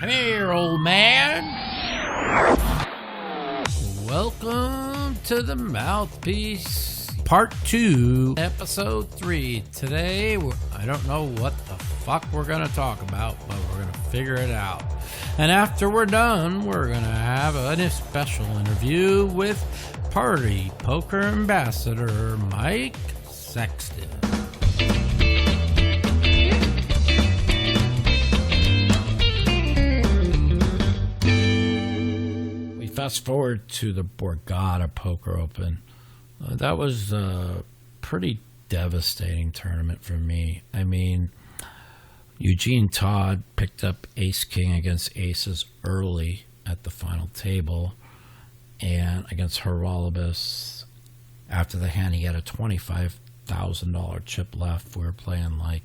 Come here, old man. Welcome to the Mouthpiece, Part 2, Episode 3. Today, I don't know what the fuck we're going to talk about, but we're going to figure it out. And after we're done, we're going to have a special interview with Party Poker Ambassador Mike Sexton. Fast forward to the Borgata Poker Open. That was a pretty devastating tournament for me. I mean, Eugene Todd picked up ace-king against aces early at the final table, and against Horolibus, after the hand, he had a $25,000 chip left. We were playing like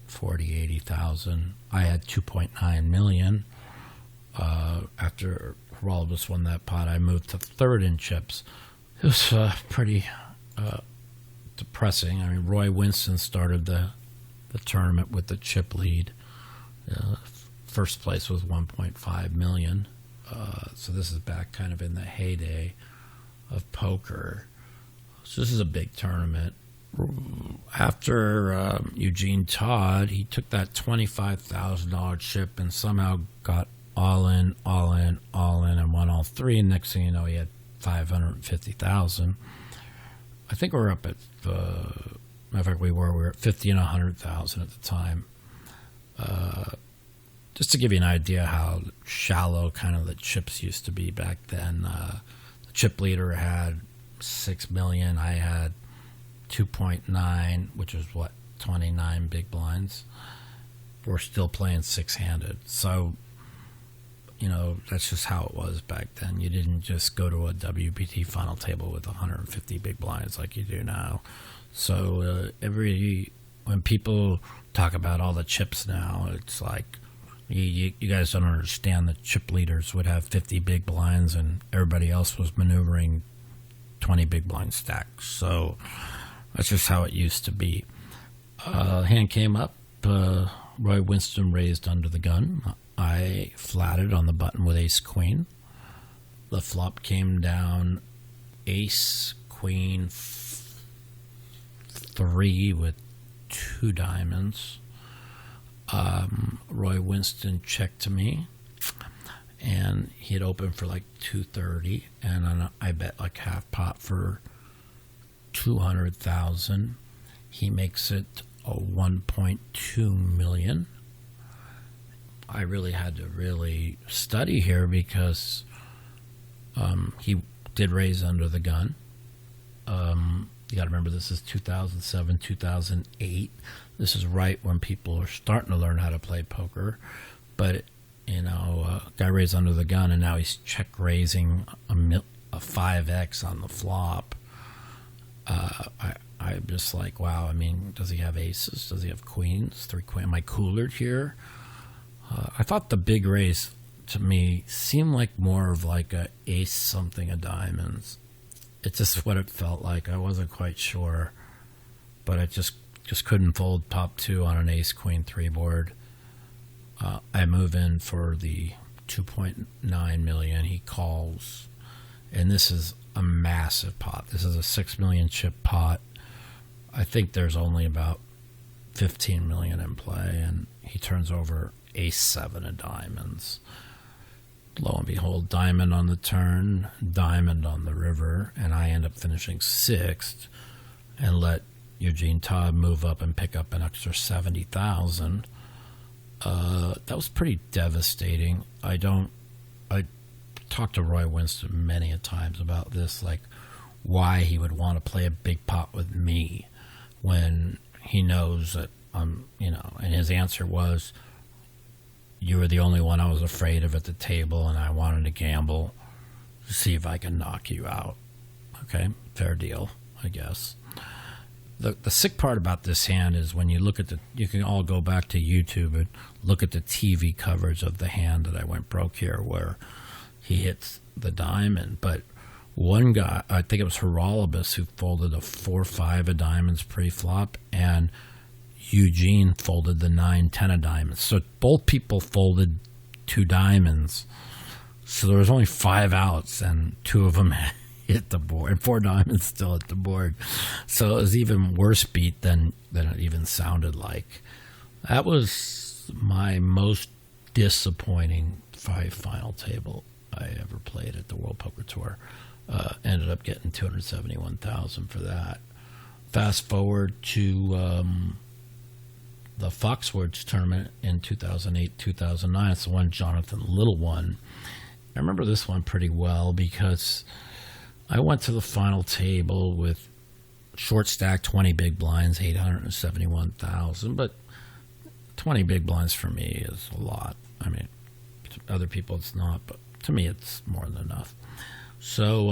40, 80,000. I had 2.9 million. After Horolibus won that pot, I moved to third in chips. It was pretty depressing. I mean, Roy Winston started the tournament with the chip lead. First place was 1.5 million. So this is back kind of in the heyday of poker. So this is a big tournament. After Eugene Todd, he took that $25,000 chip and somehow got all in, and won all three. And next thing you know, he had 550,000. I think we're up at, matter of fact, we were at 50 and 100,000 at the time. Just to give you an idea how shallow kind of the chips used to be back then. The chip leader had 6 million. I had 2.9, which is what, 29 big blinds. We're still playing six-handed. So, you know, that's just how it was back then. You didn't just go to a WPT final table with 150 big blinds like you do now. So when people talk about all the chips now, it's like you guys don't understand that chip leaders would have 50 big blinds and everybody else was maneuvering 20 big blind stacks. So that's just how it used to be. Hand came up. Roy Winston raised under the gun. I flatted on the button with ace-queen. The flop came down ace-queen 3 with 2 diamonds. Roy Winston checked to me, and he had opened for like 230, and I bet like half pot for 200,000. He makes it a 1.2 million. I really had to really study here because he did raise under the gun. You got to remember, this is 2007, 2008. This is right when people are starting to learn how to play poker. But, guy raised under the gun, and now he's check raising a 5x on the flop. I'm just like, wow. I mean, does he have aces? Does he have queens? 3 queen? Am I coolered here? I thought the big raise to me seemed like more of like a ace something of diamonds. It's just what it felt like. I wasn't quite sure, but I just couldn't fold top 2 on an ace queen 3 board. I move in for the 2.9 million. He calls, and this is a massive pot. This is a 6 million chip pot. I think there's only about 15 million in play, and he turns over ace-7 of diamonds. Lo and behold, diamond on the turn, diamond on the river, and I end up finishing 6th and let Eugene Todd move up and pick up an extra 70,000. That was pretty devastating. I talked to Roy Winston many a times about this, like why he would want to play a big pot with me when he knows that and his answer was, you were the only one I was afraid of at the table, and I wanted to gamble to see if I can knock you out. Okay, fair deal, I guess. The sick part about this hand is when you look at you can all go back to YouTube and look at the TV coverage of the hand that I went broke here, where he hits the diamond. But one guy, I think it was Horolibus, who folded a 4-5 of diamonds pre-flop, and Eugene folded the 9-10 of diamonds. So both people folded 2 diamonds. So there was only 5 outs, and 2 of them hit the board, and 4 diamonds still at the board. So it was even worse beat than it even sounded like. That was my most disappointing final table I ever played at the World Poker Tour. Ended up getting $271,000 for that. Fast forward to the Foxwoods tournament in 2008-2009. It's the one Jonathan Little won. I remember this one pretty well because I went to the final table with short stack 20 big blinds, $871,000, but 20 big blinds for me is a lot. I mean, to other people it's not, but to me it's more than enough. So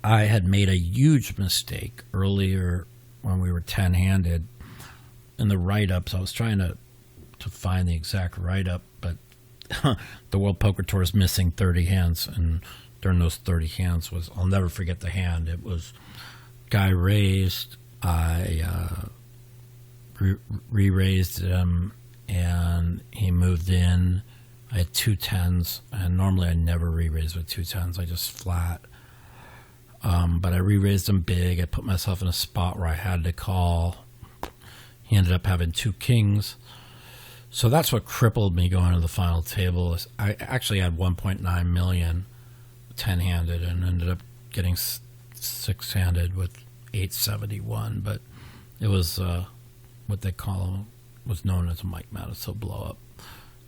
I had made a huge mistake earlier when we were 10-handed in the write-ups. I was trying to find the exact write-up, but the World Poker Tour is missing 30 hands, and during those 30 hands was, I'll never forget the hand. It was guy raised, I re-raised him, and he moved in. I had 2 10s, and normally I never re-raise with 2 10s. I just flat. But I re-raised him big. I put myself in a spot where I had to call. He ended up having 2 kings. So that's what crippled me going to the final table. I actually had 1.9 million 10-handed and ended up getting 6-handed with 871. But it was what they was known as a Mike Madison blow up.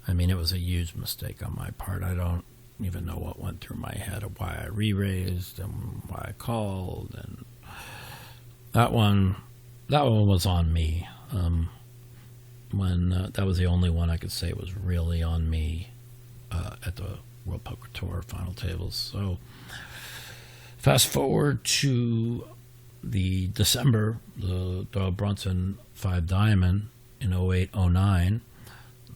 I mean, it was a huge mistake on my part. I don't even know what went through my head of why I re-raised and why I called, and that one was on me. When that was the only one I could say was really on me at the World Poker Tour final tables. So fast forward to the December, the Doyle Brunson 5 Diamond in 08-09.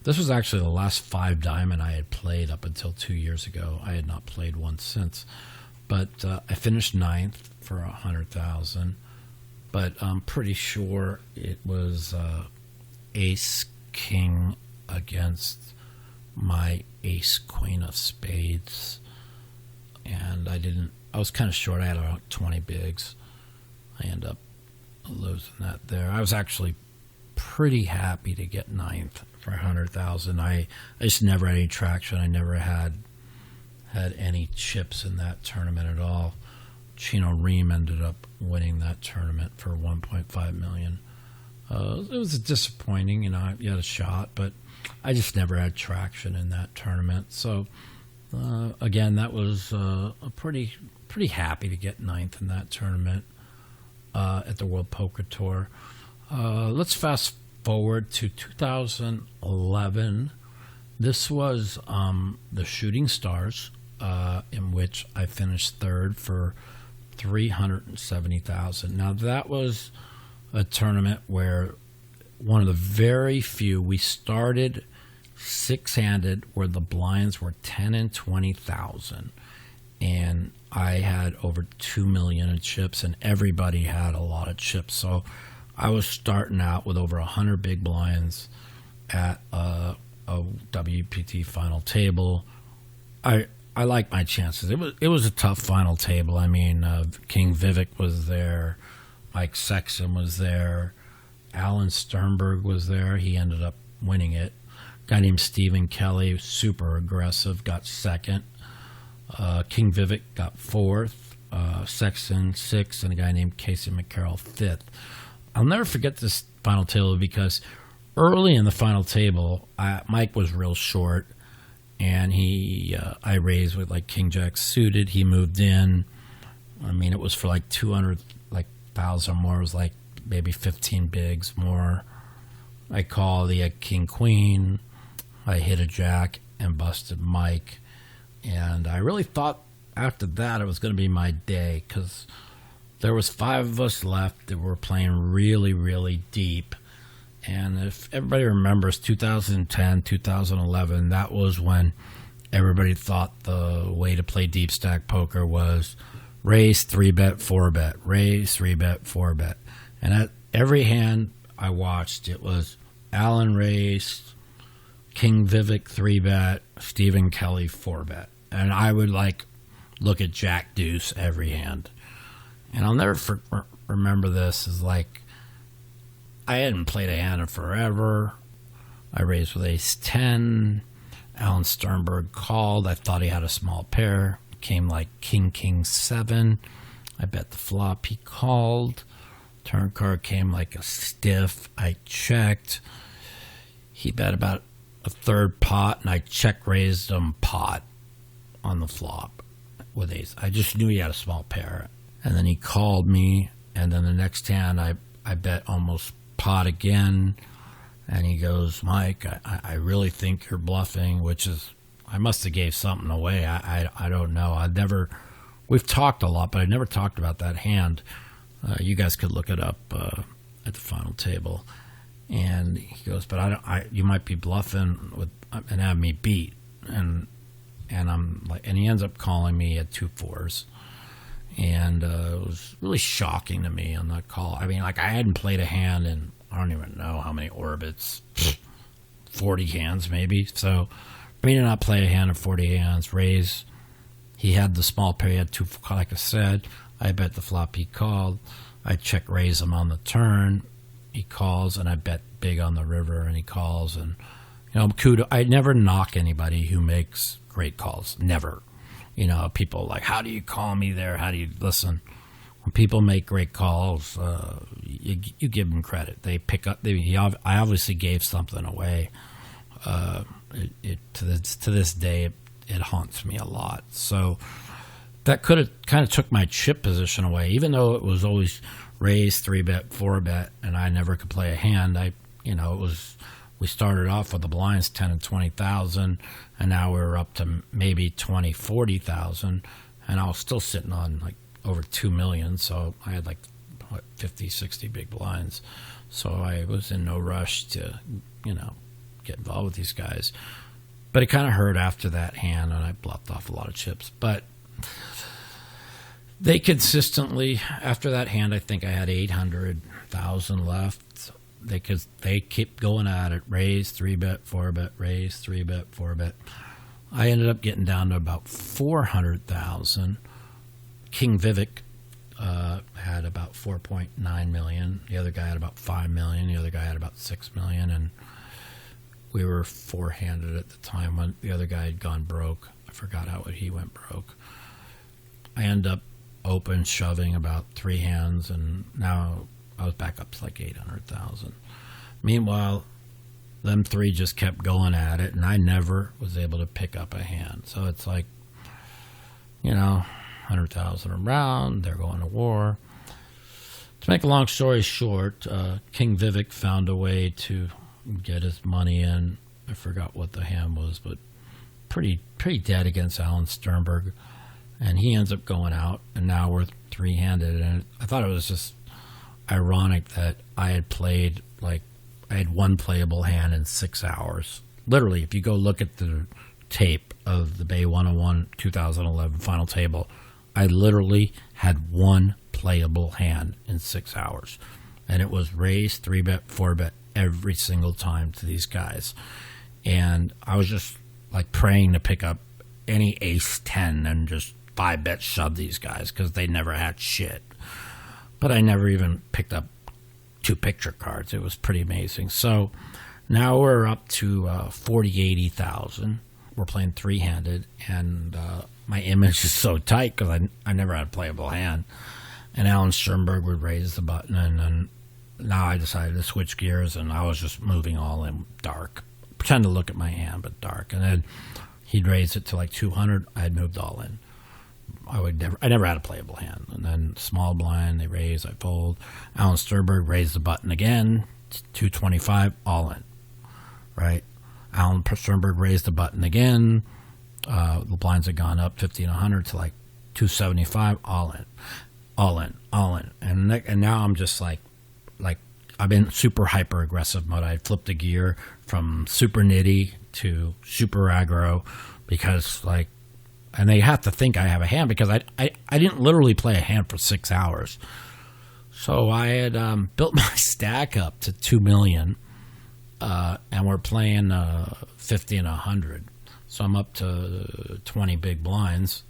This was actually the last 5 Diamond I had played up until 2 years ago. I had not played one since. But I finished 9th for $100,000. But I'm pretty sure it was Ace King against my Ace Queen of Spades. And I was kind of short. I had about 20 bigs. I ended up losing that there. I was actually pretty happy to get 9th for $100,000. I just never had any traction. I never had any chips in that tournament at all. Chino Ream ended up winning that tournament for $1.5 million. It was disappointing, you know. You had a shot, but I just never had traction in that tournament. So again, that was a pretty happy to get 9th in that tournament at the World Poker Tour. Let's fast forward to 2011. This was the Shooting Stars, in which I finished 3rd for $370,000. Now that was a tournament where one of the very few, we started 6-handed where the blinds were 10 and 20,000, and I had over 2 million in chips, and everybody had a lot of chips. So I was starting out with over 100 big blinds at a WPT final table. I liked my chances. It was a tough final table. I mean, King Vivek was there, Mike Sexton was there, Alan Sternberg was there. He ended up winning it. A guy named Stephen Kelly, super aggressive, got 2nd. King Vivek got 4th. Sexton 6th, and a guy named Casey McCarroll 5th. I'll never forget this final table because early in the final table, Mike was real short, and I raised with like King Jack suited. He moved in. I mean, it was for like 200,000 more. It was like maybe 15 bigs more. I called. He had King Queen. I hit a jack and busted Mike, and I really thought after that it was going to be my day because there was 5 of us left that were playing really, really deep. And if everybody remembers 2010, 2011, that was when everybody thought the way to play deep stack poker was raise, 3-bet, 4-bet, raise, 3-bet, 4-bet. And at every hand I watched, it was Allen raised, King Vivek 3-bet, Stephen Kelly 4-bet. And I would look at Jack Deuce every hand. And I'll never remember this, is I hadn't played a hand in forever. I raised with ace 10. Alan Sternberg called. I thought he had a small pair. Came king 7. I bet the flop. He called. Turn card came like a stiff. I checked. He bet about a third pot, and I check raised him pot on the flop with ace. I just knew he had a small pair. And then he called me, and then the next hand I bet almost pot again. And he goes, Mike, I really think you're bluffing, which is, I must have gave something away. I don't know. We've talked a lot, but I never talked about that hand. You guys could look it up at the final table. And he goes, but you might be bluffing and have me beat. And he ends up calling me at 2 4s. And it was really shocking to me on that call. I mean, I hadn't played a hand in, I don't even know how many orbits, 40 hands maybe. So for me to not play a hand of 40 hands, raise, he had the small pair, he had 2, like I said. I bet the flop, he called. I check raise him on the turn. He calls, and I bet big on the river, and he calls. And, kudos. I never knock anybody who makes great calls. Never. People how do you call me there? How do you listen? When people make great calls, you give them credit. They pick up. I obviously gave something away. To this day, it haunts me a lot. So that could have kind of took my chip position away, even though it was always raise, 3-bet, 4-bet, and I never could play a hand. We started off with the blinds 10 and 20,000, and now we're up to maybe 20, 40,000, and I was still sitting on over 2 million, so I had 50, 60 big blinds. So I was in no rush to, get involved with these guys. But it kind of hurt after that hand, and I bluffed off a lot of chips. But they consistently, after that hand, I think I had 800,000 left. They keep going at it. Raise, 3-bet, 4-bet, raise, 3-bet, 4-bet. I ended up getting down to about 400,000. King Vivek had about 4.9 million. The other guy had about 5 million. The other guy had about 6 million. And we were 4-handed at the time when the other guy had gone broke. I forgot how he went broke. I ended up open shoving about 3 hands, and now I was back up to 800,000. Meanwhile, them 3 just kept going at it, and I never was able to pick up a hand. So it's 100,000 around. They're going to war. To make a long story short, King Vivek found a way to get his money in. I forgot what the hand was, but pretty dead against Alan Sternberg. And he ends up going out, and now we're 3-handed. And I thought it was just ironic that I had played, I had one playable hand in 6 hours. Literally, if you go look at the tape of the Bay 101 2011 final table, I literally had one playable hand in 6 hours. And it was raise, 3-bet, 4-bet every single time to these guys. And I was just praying to pick up any ace 10 and just 5-bet shove these guys, because they never had shit. But I never even picked up 2 picture cards. It was pretty amazing. So now we're up to 80,000. We're playing 3-handed, and my image is so tight because I never had a playable hand. And Alan Sternberg would raise the button, and then now I decided to switch gears, and I was just moving all in dark. Pretend to look at my hand, but dark. And then he'd raise it to 200. I had moved all in. I never had a playable hand. And then small blind, they raise, I fold. Alan Sternberg raised the button again, 225, all in, right? Alan Sternberg raised the button again. The blinds had gone up 50 and 100 to 275, all in, all in, all in. And now I'm just I've been super hyper aggressive mode. I flipped the gear from super nitty to super aggro because and they have to think I have a hand because I didn't literally play a hand for 6 hours. So I had built my stack up to 2 million, and we're playing 50 and 100. So I'm up to 20 big blinds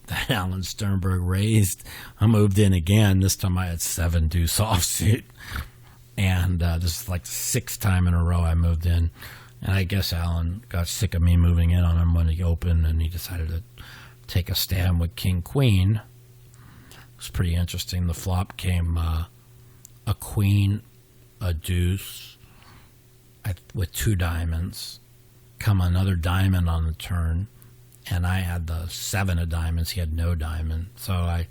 that Alan Sternberg raised. I moved in again. This time I had 7 deuce offsuit. And this is like the 6th time in a row I moved in. And I guess Alan got sick of me moving in on him when he opened, and he decided to take a stand with King Queen. It was pretty interesting. The flop came a queen, a deuce with 2 diamonds, come another diamond on the turn, and I had the 7 of diamonds. He had no diamond. So I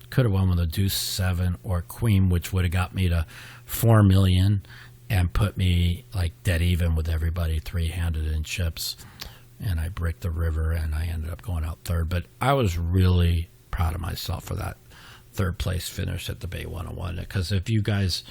could have won with a deuce 7 or queen, which would have got me to 4 million and put me like dead even with everybody 3-handed in chips. And I bricked the river, and I ended up going out 3rd. But I was really proud of myself for that 3rd place finish at the Bay 101. Because if you guys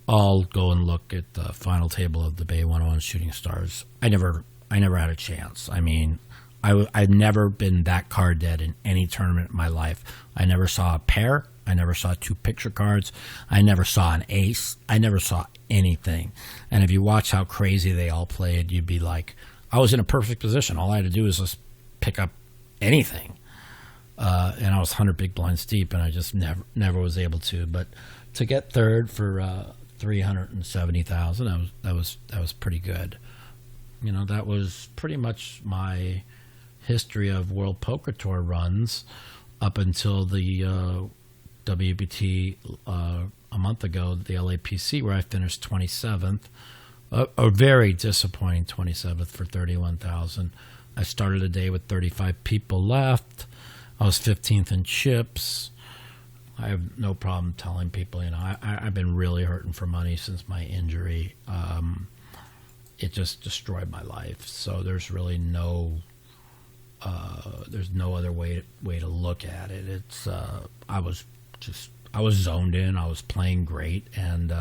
all go and look at the final table of the Bay 101 Shooting Stars, I never had a chance. I mean, I've never been that card dead in any tournament in my life. I never saw a pair. I never saw 2 picture cards. I never saw an ace. I never saw anything. And if you watch how crazy they all played, you'd be like, I was in a perfect position. All I had to do was just pick up anything. And I was 100 big blinds deep, and I just never was able to. But to get 3rd for 370,000, that was pretty good. You know, that was pretty much my history of World Poker Tour runs up until the WPT a month ago, the LAPC, where I finished 27th. A very disappointing 27th for 31,000. I started the day with 35 people left. I was 15th in chips. I have no problem telling people, you know, I've been really hurting for money since my injury. It just destroyed my life. So there's really no other way to look at it. It's I was zoned in. I was playing great, and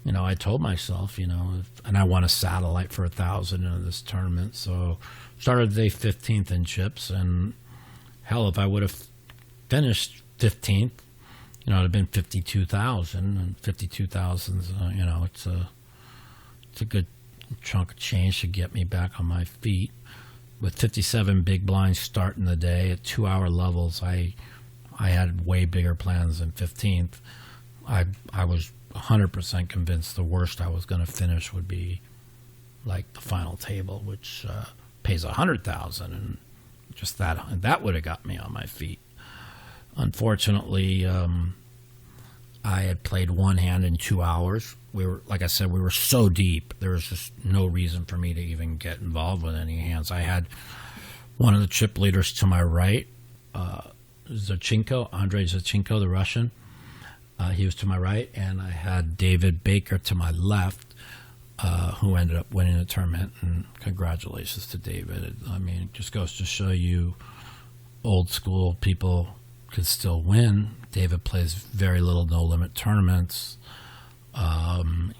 you know, I told myself, you know, and I won a satellite for 1,000 in this tournament. So started the day 15th in chips, and hell, if I would have finished 15th, you know, it'd have been 52,000, and 52,000's, you know, it's a good chunk of change to get me back on my feet. With 57 big blinds starting the day at 2-hour levels, I had way bigger plans than 15th. I was 100% convinced the worst I was going to finish would be like the final table, which pays 100,000, and just that would have got me on my feet. Unfortunately, I had played one hand in 2 hours. We were, like I said, we were so deep. There was just no reason for me to even get involved with any hands. I had one of the chip leaders to my right, Zachinko, Andrei Zachinko, the Russian. He was to my right, and I had David Baker to my left, who ended up winning the tournament. And congratulations to David. I mean, it just goes to show you old school people could still win. David plays very little no-limit tournaments.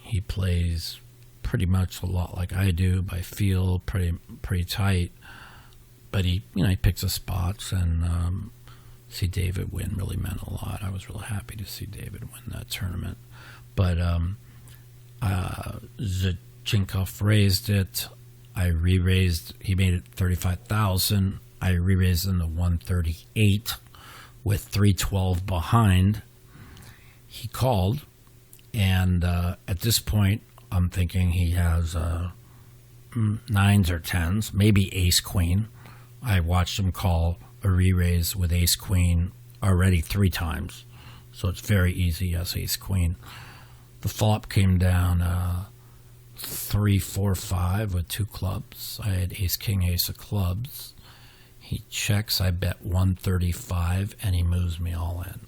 He plays pretty much a lot like I do by feel, pretty tight. But he picks his spots, and see David win really meant a lot. I was real happy to see David win that tournament. But Zachinkov raised it. I re-raised. He made it 35,000. I re-raised him to 138 with 312 behind. He called, and at this point, I'm thinking he has 9s or 10s, maybe ace queen. I watched him call a re-raise with ace queen already 3 times, so it's very easy. Yes, ace queen. The flop came down 3, 4, 5 with 2 clubs. I had ace king, ace of clubs. He checks. I bet 135, and he moves me all in.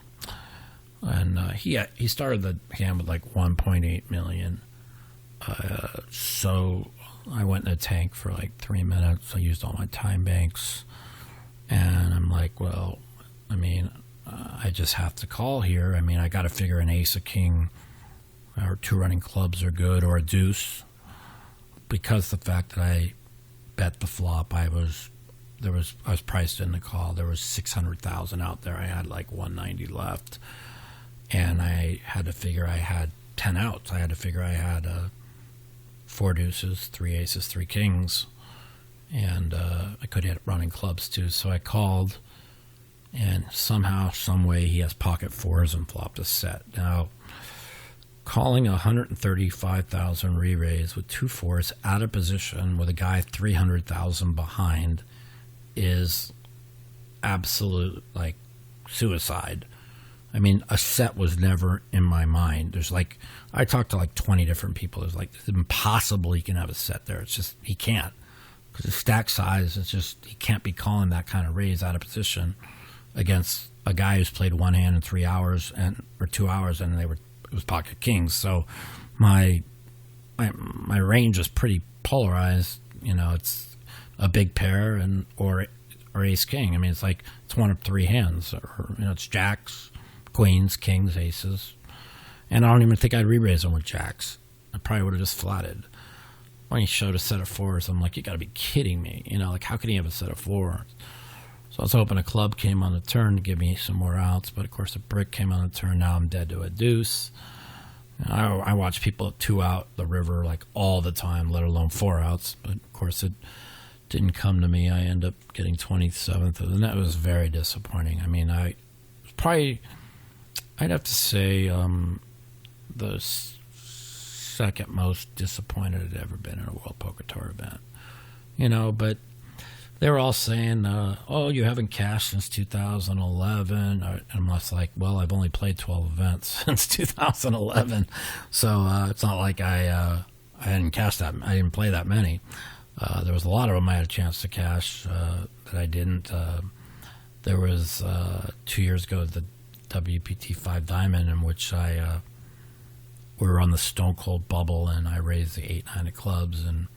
And he started the hand with like 1.8 million. So I went in the tank for like 3 minutes. I used all my time banks, and I'm like, well, I mean, I just have to call here. I mean, I got to figure an ace, a king, or 2 running clubs are good, or a deuce. Because the fact that I bet the flop, I was priced in the call. There was 600,000 out there. I had like 190 left, and I had to figure I had 10 outs. I had to figure I had 4 deuces, 3 aces, 3 kings, and I could hit running clubs too. So I called, and somehow, some way, he has pocket 4s and flopped a set. Now, calling 135,000 re-raise with 2 4s out of position with a guy 300,000 behind is absolute, like, suicide. I mean, a set was never in my mind. There's like, I talked to like 20 different people. It's like, it's impossible he can have a set there. It's just, he can't. Because the stack size, it's just, he can't be calling that kind of raise out of position against a guy who's played one hand in 3 hours or 2 hours, and it was pocket kings. So my range is pretty polarized. You know, it's a big pair or ace king. I mean, it's like, it's one of 3 hands, or, you know, it's jacks, queens, kings, aces. And I don't even think I'd re-raise them with jacks. I probably would have just flatted. When he showed a set of 4s, I'm like, you got to be kidding me. You know, like, how can he have a set of 4s? So I was hoping a club came on the turn to give me some more outs, but of course a brick came on the turn. Now I'm dead to a deuce. I watch people 2 out the river like all the time, let alone 4 outs. But of course it didn't come to me. I end up getting 27th, and that was very disappointing. I mean, I'd have to say the second most disappointed I'd ever been in a World Poker Tour event. You know, but they were all saying, oh, you haven't cashed since 2011. And I'm just like, well, I've only played 12 events since 2011. So it's not like I hadn't cashed that. I didn't play that many. There was a lot of them I had a chance to cash that I didn't. There was 2 years ago the WPT 5 Diamond, in which we were on the Stone Cold bubble, and I raised the 8-9 of clubs, and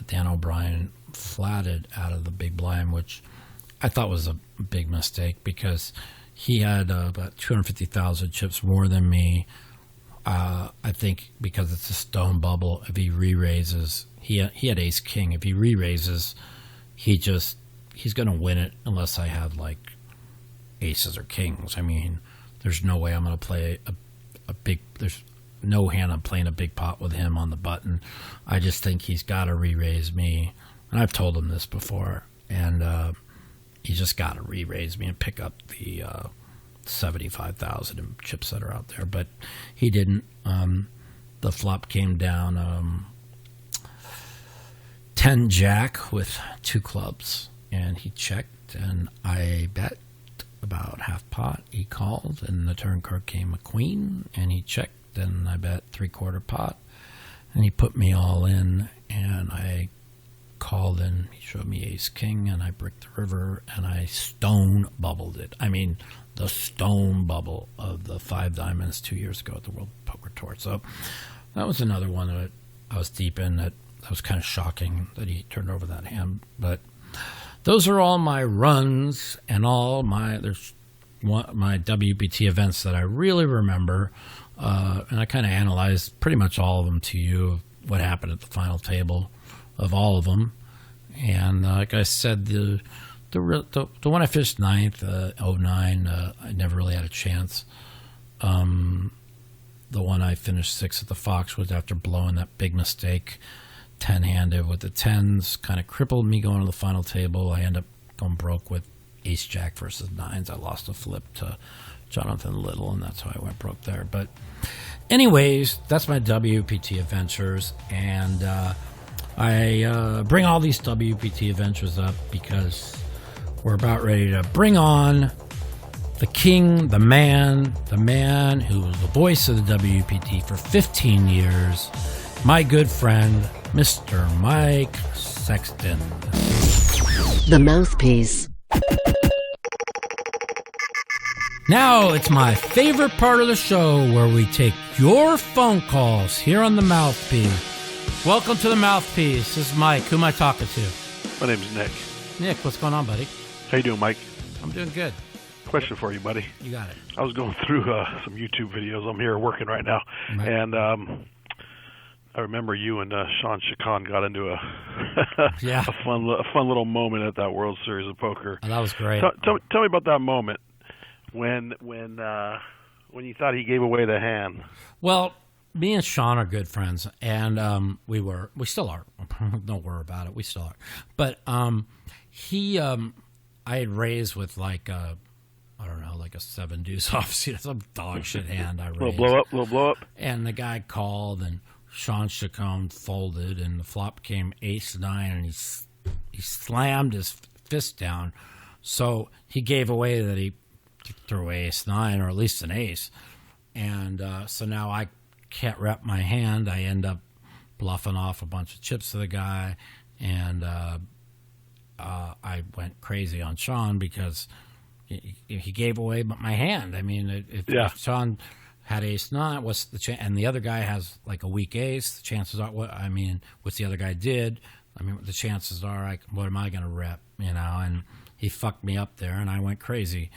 Dan O'Brien flatted out of the big blind, which I thought was a big mistake because he had about 250,000 chips more than me. I think because it's a stone bubble, if he re-raises, he had ace king. If he re-raises, he's going to win it unless I have like aces or kings. I mean, there's no way I'm going to play a big. There's no hand I'm playing a big pot with him on the button. I just think he's got to re-raise me, and I've told him this before. And he's just got to re-raise me and pick up the 75,000 in chips that are out there. But he didn't. The flop came down 10 jack with 2 clubs, and he checked, and I bet about half pot. He called, and the turn card came a queen, and he checked, and I bet 3/4 pot, and he put me all in, and I called, and he showed me ace king, and I bricked the river, and I stone bubbled it. I mean, the stone bubble of the 5 diamonds 2 years ago at the World Poker Tour. So that was another one that I was deep in. That was kind of shocking that he turned over that hand. But those are all my runs and all my WPT events that I really remember. And I kind of analyzed pretty much all of them to you, what happened at the final table of all of them. And like I said, the one I finished 9th, 09, I never really had a chance. The one I finished 6th at the Fox was after blowing that big mistake, 10-handed with the 10s, kind of crippled me going to the final table. I ended up going broke with ace-jack versus 9s. I lost a flip to Jonathan Little, and that's how I went broke there. But anyways, that's my WPT adventures, and I bring all these WPT adventures up because we're about ready to bring on the king, the man who was the voice of the WPT for 15 years, my good friend, Mr. Mike Sexton. The Mouthpiece. Now it's my favorite part of the show where we take your phone calls here on the Mouthpiece. Welcome to the Mouthpiece. This is Mike. Who am I talking to? My name's Nick. Nick, what's going on, buddy? How you doing, Mike? I'm doing good. Question for you, buddy. You got it. I was going through some YouTube videos. I'm here working right now, Right. and I remember you and Sean Chacon got into a Yeah. a fun little moment at that World Series of Poker. Oh, that was great. Tell me about that moment when you thought he gave away the hand. Well, me and Sean are good friends, and we still are. Don't worry about it. We still are. But I had raised with like a 7 deuce offsuit, some dog shit hand. I raised. Little blow up. And the guy called, and Sean Chacon folded, and the flop came ace nine, and he slammed his fist down. So he gave away that he threw ace nine, or at least an ace. And so now I can't rep my hand. I end up bluffing off a bunch of chips to the guy, and I went crazy on Sean because he gave away my hand. I mean, if Sean had ace nine, what's the chance? And the other guy has like a weak ace. The chances are, what the other guy did. I mean, the chances are, what am I going to rep? And he fucked me up there, and I went crazy.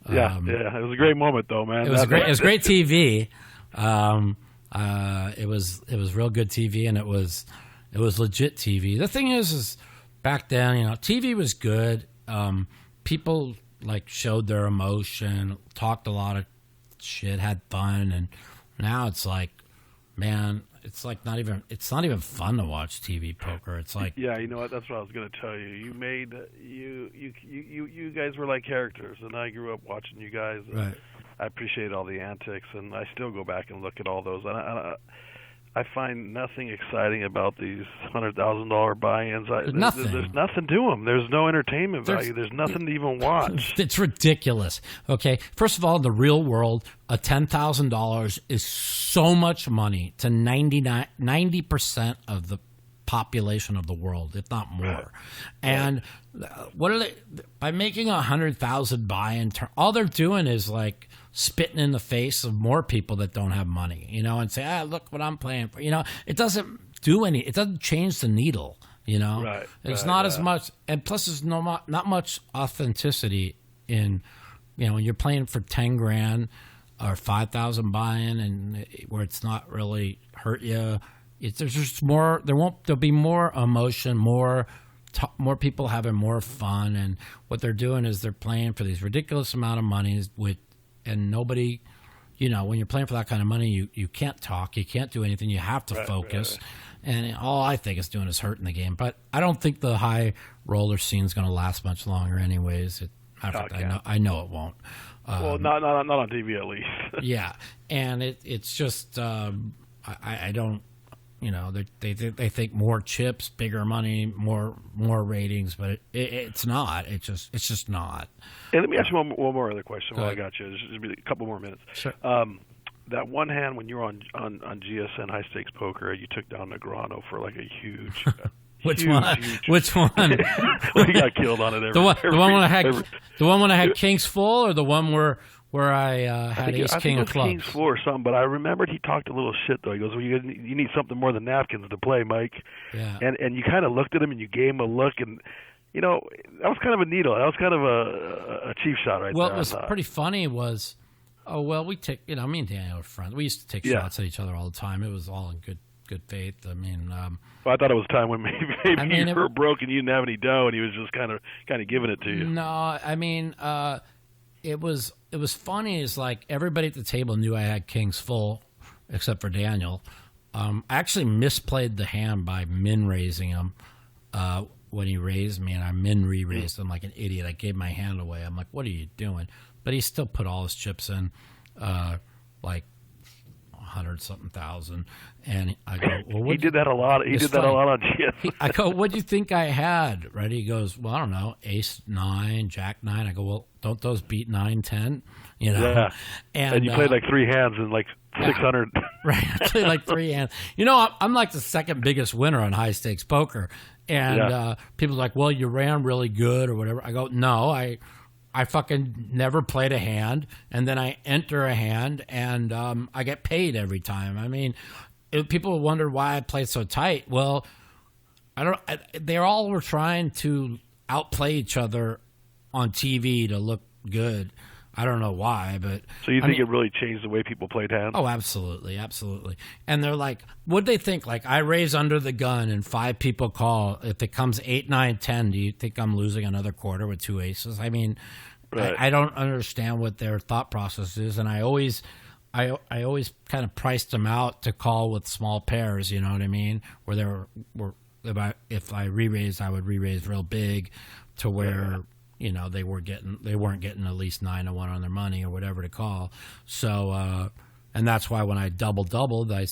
Yeah, it was a great moment, though, man. It was great TV. It was real good TV, and it was legit TV. The thing is back then, TV was good. People like showed their emotion, talked a lot of shit, had fun, and now it's like, man, it's like not even fun to watch TV poker. It's like, yeah, you know what? That's what I was going to tell you. You made you guys were like characters, and I grew up watching you guys. Right. I appreciate all the antics, and I still go back and look at all those. And I find nothing exciting about these $100,000 buy-ins. Nothing. There's nothing to them. There's no entertainment value. There's nothing to even watch. It's ridiculous. Okay, first of all, in the real world, a $10,000 is so much money to 90% of the population of the world, if not more. Right. And what are they by making 100,000 buy-in? All they're doing is like spitting in the face of more people that don't have money, and say, look what I'm playing for. It doesn't do it doesn't change the needle, Right. It's not as much, and plus there's not much authenticity in, when you're playing for 10 grand or 5,000 buy-in, and where it's not really hurt you. There's just more. There'll be more emotion, more people having more fun, and what they're doing is they're playing for these ridiculous amount of money and nobody, when you're playing for that kind of money, you can't talk, you can't do anything, you have to focus, and all I think it's doing is hurting the game. But I don't think the high roller scene is going to last much longer, anyways. I know it won't. Well, not on TV at least. Yeah, and it's just I don't. They think more chips, bigger money, more ratings, but it's not. It's just not. Hey, let me ask you one more other question while I got you. Just be a couple more minutes. Sure. That one hand when you were on GSN High Stakes Poker, you took down Negrano for like a huge. Which one? Which one? Well, he got killed on it. The one when I had Kings full, or the one where I had Ace King of clubs. King's Four or something, but I remembered he talked a little shit though. He goes, "Well, you need something more than napkins to play, Mike." Yeah. And you kind of looked at him and you gave him a look, and that was kind of a needle. That was kind of a cheap shot right there. Well, what was pretty funny was, we take, me and Daniel are friends. We used to take shots at each other all the time. It was all in good faith. I mean, I thought it was time when maybe you were broke and you didn't have any dough, and he was just kind of giving it to you. No, I mean, it was funny. Is like everybody at the table knew I had Kings full, except for Daniel. I actually misplayed the hand by min raising him when he raised me, and I min re-raised him like an idiot. I gave my hand away. I'm like, what are you doing? But he still put all his chips in, like 100-something thousand. And I go, well, he did that a lot. He did that a lot on GS. I go, what do you think I had? Right? He goes, well, I don't know, Ace 9, Jack 9. I go, well, don't those beat 9, 10? Yeah. And you played like 3 hands and like 600. Right. I played like 3 hands. I'm like the second biggest winner on high stakes poker. And people are like, well, you ran really good or whatever. I go, no, I fucking never played a hand, and then I enter a hand, and I get paid every time. I mean, people wonder why I played so tight. Well, they all were trying to outplay each other on TV to look good. I don't know why, but... So you think it really changed the way people played hands? Oh, absolutely, absolutely. And they're like, what'd they think? Like, I raise under the gun and 5 people call. If it comes 8, 9, 10, do you think I'm losing another quarter with 2 aces? I mean, right. I don't understand what their thought process is, and I always I always kind of priced them out to call with small pairs. You know what I mean? Where there were if I re-raised, I would re-raise real big, to where they weren't getting at least 9-1 on their money or whatever to call. So and that's why when I doubled, I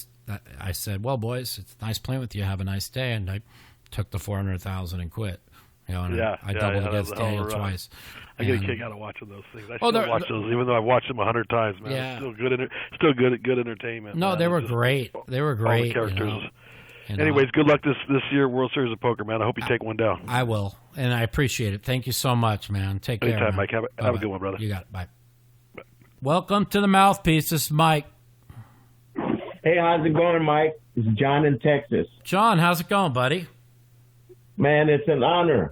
said, well, boys, it's nice playing with you. Have a nice day, and I took the 400,000 and quit. I doubled against Daniel twice. I get a kick out of watching those things. I still watch those, even though I've watched them 100 times. Man, it's still good entertainment. No, man. they were great. They were great. All the characters. Anyways, good luck this year, World Series of Poker, man. I hope you take one down. I will, and I appreciate it. Thank you so much, man. Take care. Anytime, Mike. Have a good one, brother. You got it. Bye. Welcome to the Mouthpiece. This is Mike. Hey, how's it going, Mike? It's John in Texas. John, how's it going, buddy? Man, it's an honor.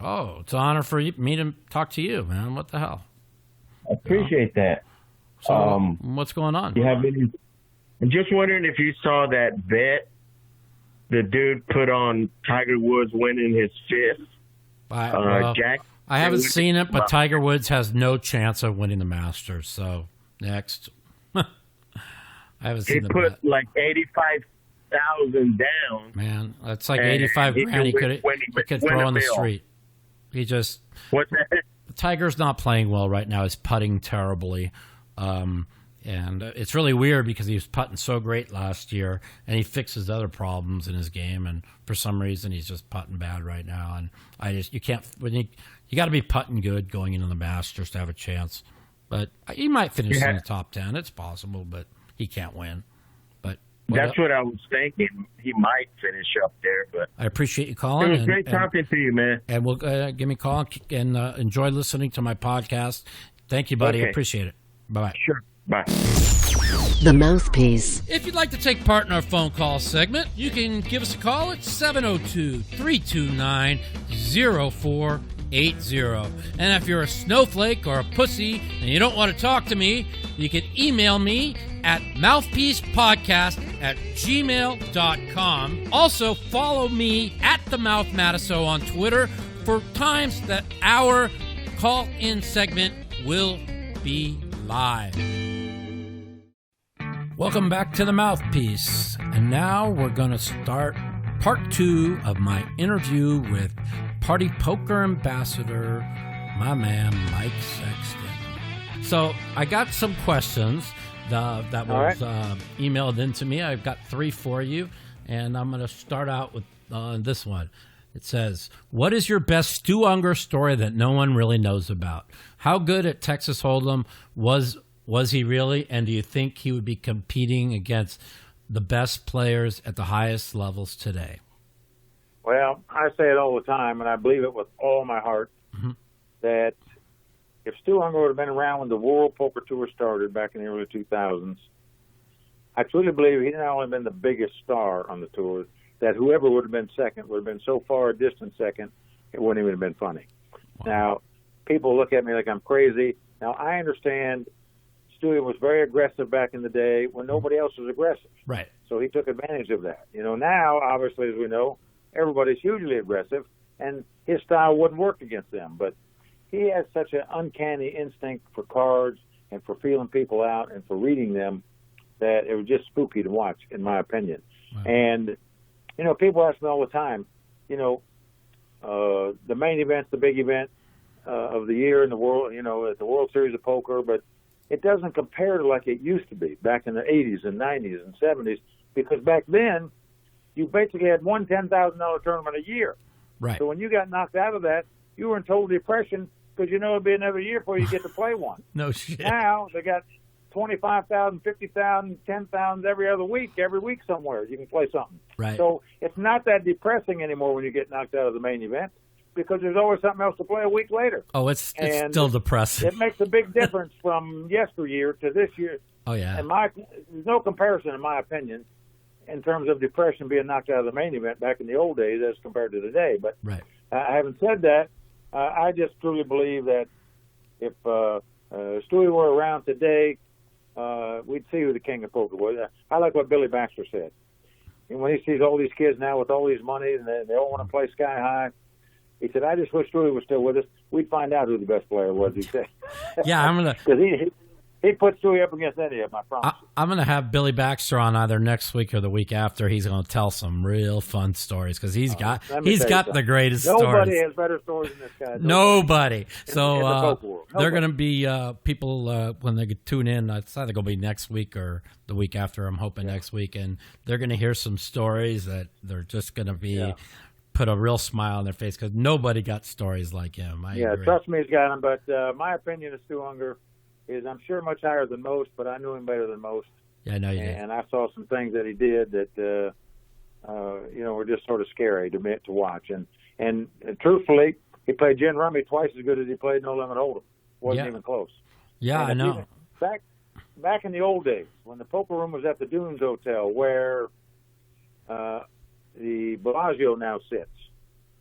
Oh, it's an honor for me to talk to you, man. What the hell? I appreciate that. So, what's going on? I'm just wondering if you saw that bet the dude put on Tiger Woods winning his fifth. I haven't seen it, but Tiger Woods has no chance of winning the Masters. So, next. I haven't seen the bet. He put like 85,000 down. Man, that's like 85 grand he could throw on the street. He just what's that? Tiger's not playing well right now. He's putting terribly, and it's really weird because he was putting so great last year, and he fixes other problems in his game, and for some reason he's just putting bad right now. And you can't you got to be putting good going into the Masters to have a chance. But he might finish in the top 10. It's possible, but he can't win. That's what I was thinking. He might finish up there, but I appreciate you calling. It was great talking to you, man. And we'll give me a call and enjoy listening to my podcast. Thank you, buddy. Okay. I appreciate it. Bye-bye. Sure. Bye. The Mouthpiece. If you'd like to take part in our phone call segment, you can give us a call at 702-329-0480. And if you're a snowflake or a pussy and you don't want to talk to me, you can email me at mouthpiecepodcast@gmail.com. Also, follow me at the Mouth Matiso on Twitter for times that our call-in segment will be live. Welcome back to the Mouthpiece. And now we're going to start part 2 of my interview with Party Poker Ambassador, my man, Mike Sexton. So I got some questions that was emailed in to me. I've got 3 for you, and I'm going to start out with this one. It says, what is your best Stu Unger story that no one really knows about? How good at Texas Hold'em was he really, and do you think he would be competing against the best players at the highest levels today? Well, I say it all the time, and I believe it with all my heart, that if Stu Unger would have been around when the World Poker Tour started back in the early 2000s, I truly believe he'd not only been the biggest star on the tour, that whoever would have been second would have been so far a distant second, it wouldn't even have been funny. Wow. Now, people look at me like I'm crazy. Now, I understand Stewie was very aggressive back in the day when nobody else was aggressive. Right. So he took advantage of that. Now, obviously, as we know, everybody's hugely aggressive, and his style wouldn't work against them. But he has such an uncanny instinct for cards and for feeling people out and for reading them that it was just spooky to watch, in my opinion. Wow. And, people ask me all the time, the main event's the big event of the year in the world, at the World Series of Poker, but it doesn't compare to like it used to be back in the 80s and 90s and 70s, because back then you basically had one $10,000 tournament a year. Right. So when you got knocked out of that, you were in total depression because it'd be another year before you get to play one. No shit. Now they got 25,000, 50,000, 10,000 every week somewhere you can play something. Right. So it's not that depressing anymore when you get knocked out of the main event, because there's always something else to play a week later. Oh, it's still depressing. It makes a big difference from yesteryear to this year. Oh, yeah. There's no comparison, in my opinion, in terms of depression being knocked out of the main event back in the old days as compared to today. But right. Having said that, I just truly believe that if Stewie were around today, we'd see who the king of poker was. I like what Billy Baxter said. And when he sees all these kids now with all these money and they all want to play sky high, he said, I just wish Stewie was still with us. We'd find out who the best player was, he said. Yeah, I'm going to... Because He puts Stewie up against any of them, I promise. I'm going to have Billy Baxter on either next week or the week after. He's going to tell some real fun stories because he's got the greatest stories. Nobody has better stories than this guy. Nobody. So in the poker world. they're going to be people when they tune in. It's either going to be next week or the week after. I'm hoping next week, and they're going to hear some stories that they're just going to be put a real smile on their face because nobody got stories like him. I agree. Trust me, he's got them. But my opinion of Stu Unger is I'm sure much higher than most, but I knew him better than most. Yeah, I know you did. And I saw some things that he did that were just sort of scary to watch. And truthfully, he played gin rummy twice as good as he played no limit hold'em. Wasn't even close. Yeah, I know. Back in the old days, when the poker room was at the Dunes Hotel, where the Bellagio now sits,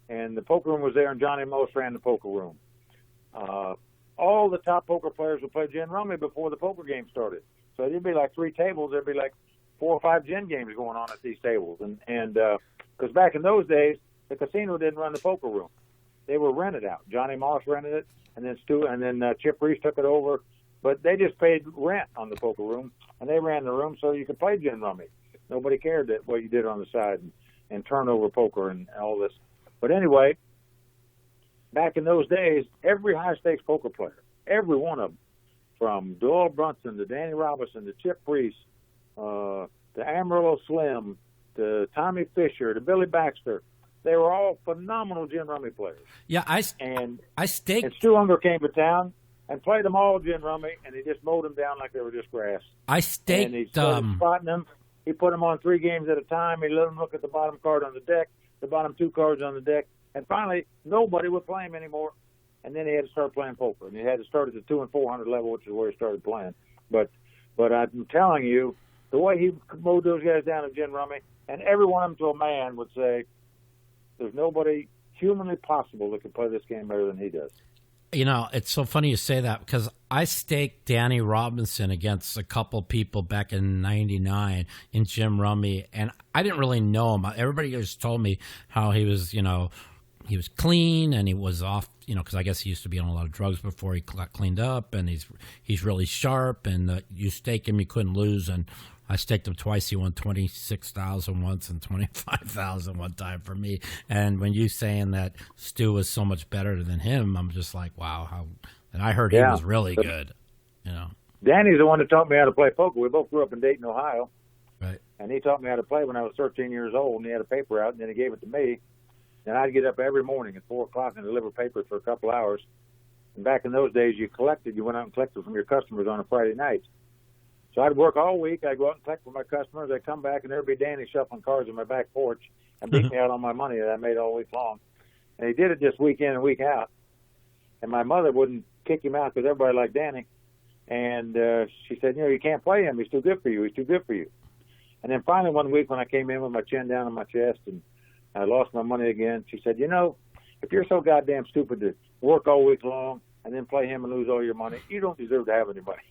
and the poker room was there, and Johnny Most ran the poker room. All the top poker players would play gin rummy before the poker game started. So there'd be like 3 tables. There'd be like 4 or 5 gin games going on at these tables. And because back in those days, the casino didn't run the poker room. They were rented out. Johnny Moss rented it, and then Chip Reese took it over. But they just paid rent on the poker room, and they ran the room so you could play gin rummy. Nobody cared what you did on the side and turnover poker and all this. But anyway, back in those days, every high-stakes poker player, every one of them, from Doyle Brunson to Danny Robinson to Chip Reese to Amarillo Slim to Tommy Fisher to Billy Baxter, they were all phenomenal gin rummy players. Yeah, I staked. And Stu Unger came to town and played them all gin rummy, and he just mowed them down like they were just grass. I staked. And he started spotting them. He put them on 3 games at a time. He let them look at the bottom card on the deck, the bottom 2 cards on the deck, and finally nobody would play him anymore. And then he had to start playing poker, and he had to start at the 200 and 400 level, which is where he started playing. But I'm telling you, the way he mowed those guys down at gin rummy, and every one of them to a man would say, "There's nobody humanly possible that could play this game better than he does." You know, it's so funny you say that because I staked Danny Robinson against a couple people back in '99 in gin rummy, and I didn't really know him. Everybody just told me how he was, he was clean and he was off, because I guess he used to be on a lot of drugs before he got cleaned up, and he's really sharp, and you stake him, you couldn't lose, and I staked him twice. He won 26,000 once and 25,000 one time for me. And when you saying that Stu was so much better than him, I'm just like, wow. And I heard he was really good. Danny's the one that taught me how to play poker. We both grew up in Dayton, Ohio. Right. And he taught me how to play when I was 13 years old, and he had a paper out, and then he gave it to me. And I'd get up every morning at 4 o'clock and deliver papers for a couple hours. And back in those days, you went out and collected from your customers on a Friday night. So I'd work all week. I'd go out and collect from my customers. I'd come back, and there'd be Danny shuffling cards on my back porch and beat me out on my money that I made all week long. And he did it just week in and week out. And my mother wouldn't kick him out because everybody liked Danny. And she said, you can't play him. He's too good for you. He's too good for you. And then finally one week when I came in with my chin down on my chest and I lost my money again, she said, if you're so goddamn stupid to work all week long and then play him and lose all your money, you don't deserve to have anybody.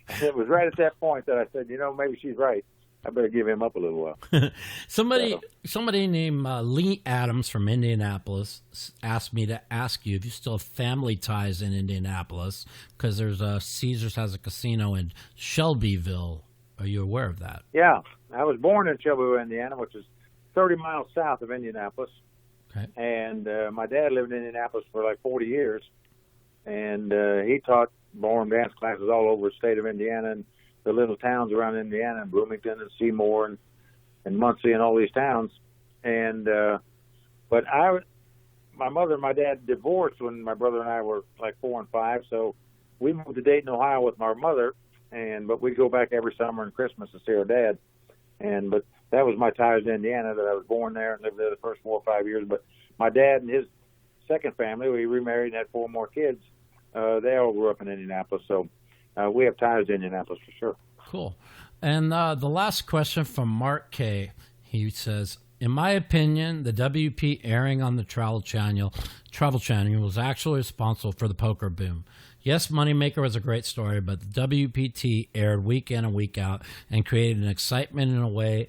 And it was right at that point that I said, maybe she's right. I better give him up a little while. Somebody named Lee Adams from Indianapolis asked me to ask you if you still have family ties in Indianapolis because there's Caesars has a casino in Shelbyville. Are you aware of that? Yeah. I was born in Shelbyville, Indiana, which is 30 miles south of Indianapolis. Okay. And my dad lived in Indianapolis for like 40 years. And he taught ballroom dance classes all over the state of Indiana and the little towns around Indiana, and Bloomington and Seymour and Muncie and all these towns. And but my mother and my dad divorced when my brother and I were like 4 and 5, so we moved to Dayton, Ohio with my mother, but we'd go back every summer and Christmas to see our dad. But that was my ties to Indiana, that I was born there and lived there the first 4 or 5 years. But my dad and his second family, we remarried and had 4 more kids. They all grew up in Indianapolis, so we have ties to Indianapolis for sure. Cool. And the last question from Mark K. He says, in my opinion, the WP airing on the Travel Channel was actually responsible for the poker boom. Yes, Moneymaker was a great story, but the WPT aired week in and week out and created an excitement in a way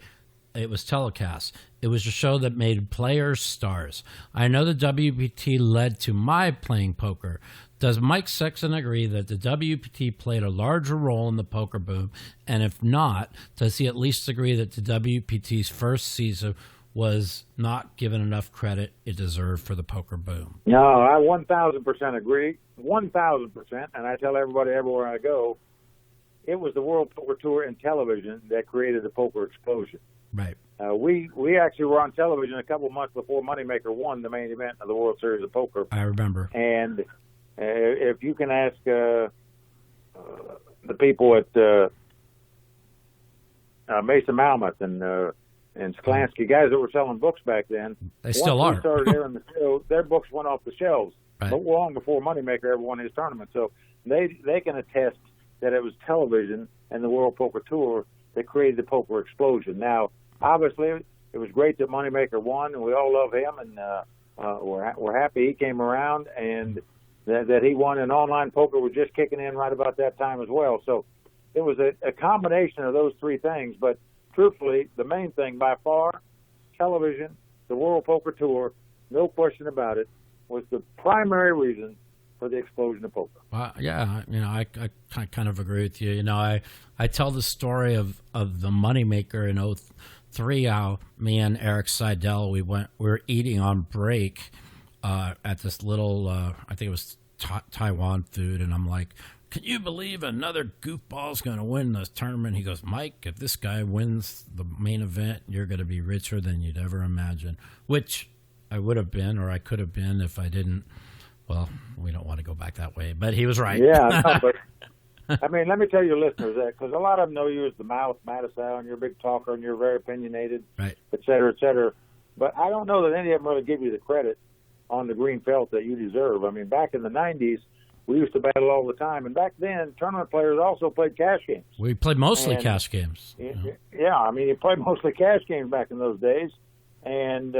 it was telecast. It was a show that made players stars. I know the WPT led to my playing poker. Does Mike Sexton agree that the WPT played a larger role in the poker boom? And if not, does he at least agree that the WPT's first season was not given enough credit it deserved for the poker boom? No, I 1,000% agree. 1,000%. And I tell everybody everywhere I go, it was the World Poker Tour and television that created the poker explosion. Right. We actually were on television a couple months before Moneymaker won the main event of the World Series of Poker. I remember. And if you can ask the people at Mason Malmuth and Sklansky, guys that were selling books back then, they still once are. we started airing the show, their books went off the shelves, Right. but long before Moneymaker ever won his tournament. So they can attest that it was television and the World Poker Tour that created the poker explosion. Now, obviously, it was great that Moneymaker won, and we all love him, and we're happy he came around, and that he won. And online poker was just kicking in right about that time as well. So it was a combination of those three things. But truthfully, the main thing by far, television, the World Poker Tour, no question about it, was the primary reason for the explosion of poker. Yeah, I kind of agree with you. I tell the story of the Moneymaker in 2003, how me and Eric Seidel, we were eating on break at this little, I think it was Taiwan food, and I'm like, can you believe another goofball's going to win this tournament? He goes, Mike, if this guy wins the main event, you're going to be richer than you'd ever imagine, which I would have been, or I could have been if I didn't. Well, we don't want to go back that way, but he was right. Yeah, no, but I mean, let me tell your listeners that, because a lot of them know you as the mouth, Mattisau, and you're a big talker, and you're very opinionated, right, et cetera, et cetera. But I don't know that any of them really give you the credit on the green felt that you deserve. I mean, back in the 90s, we used to battle all the time, and back then, tournament players also played cash games. We played mostly cash games. Yeah, I mean, you played mostly cash games back in those days, and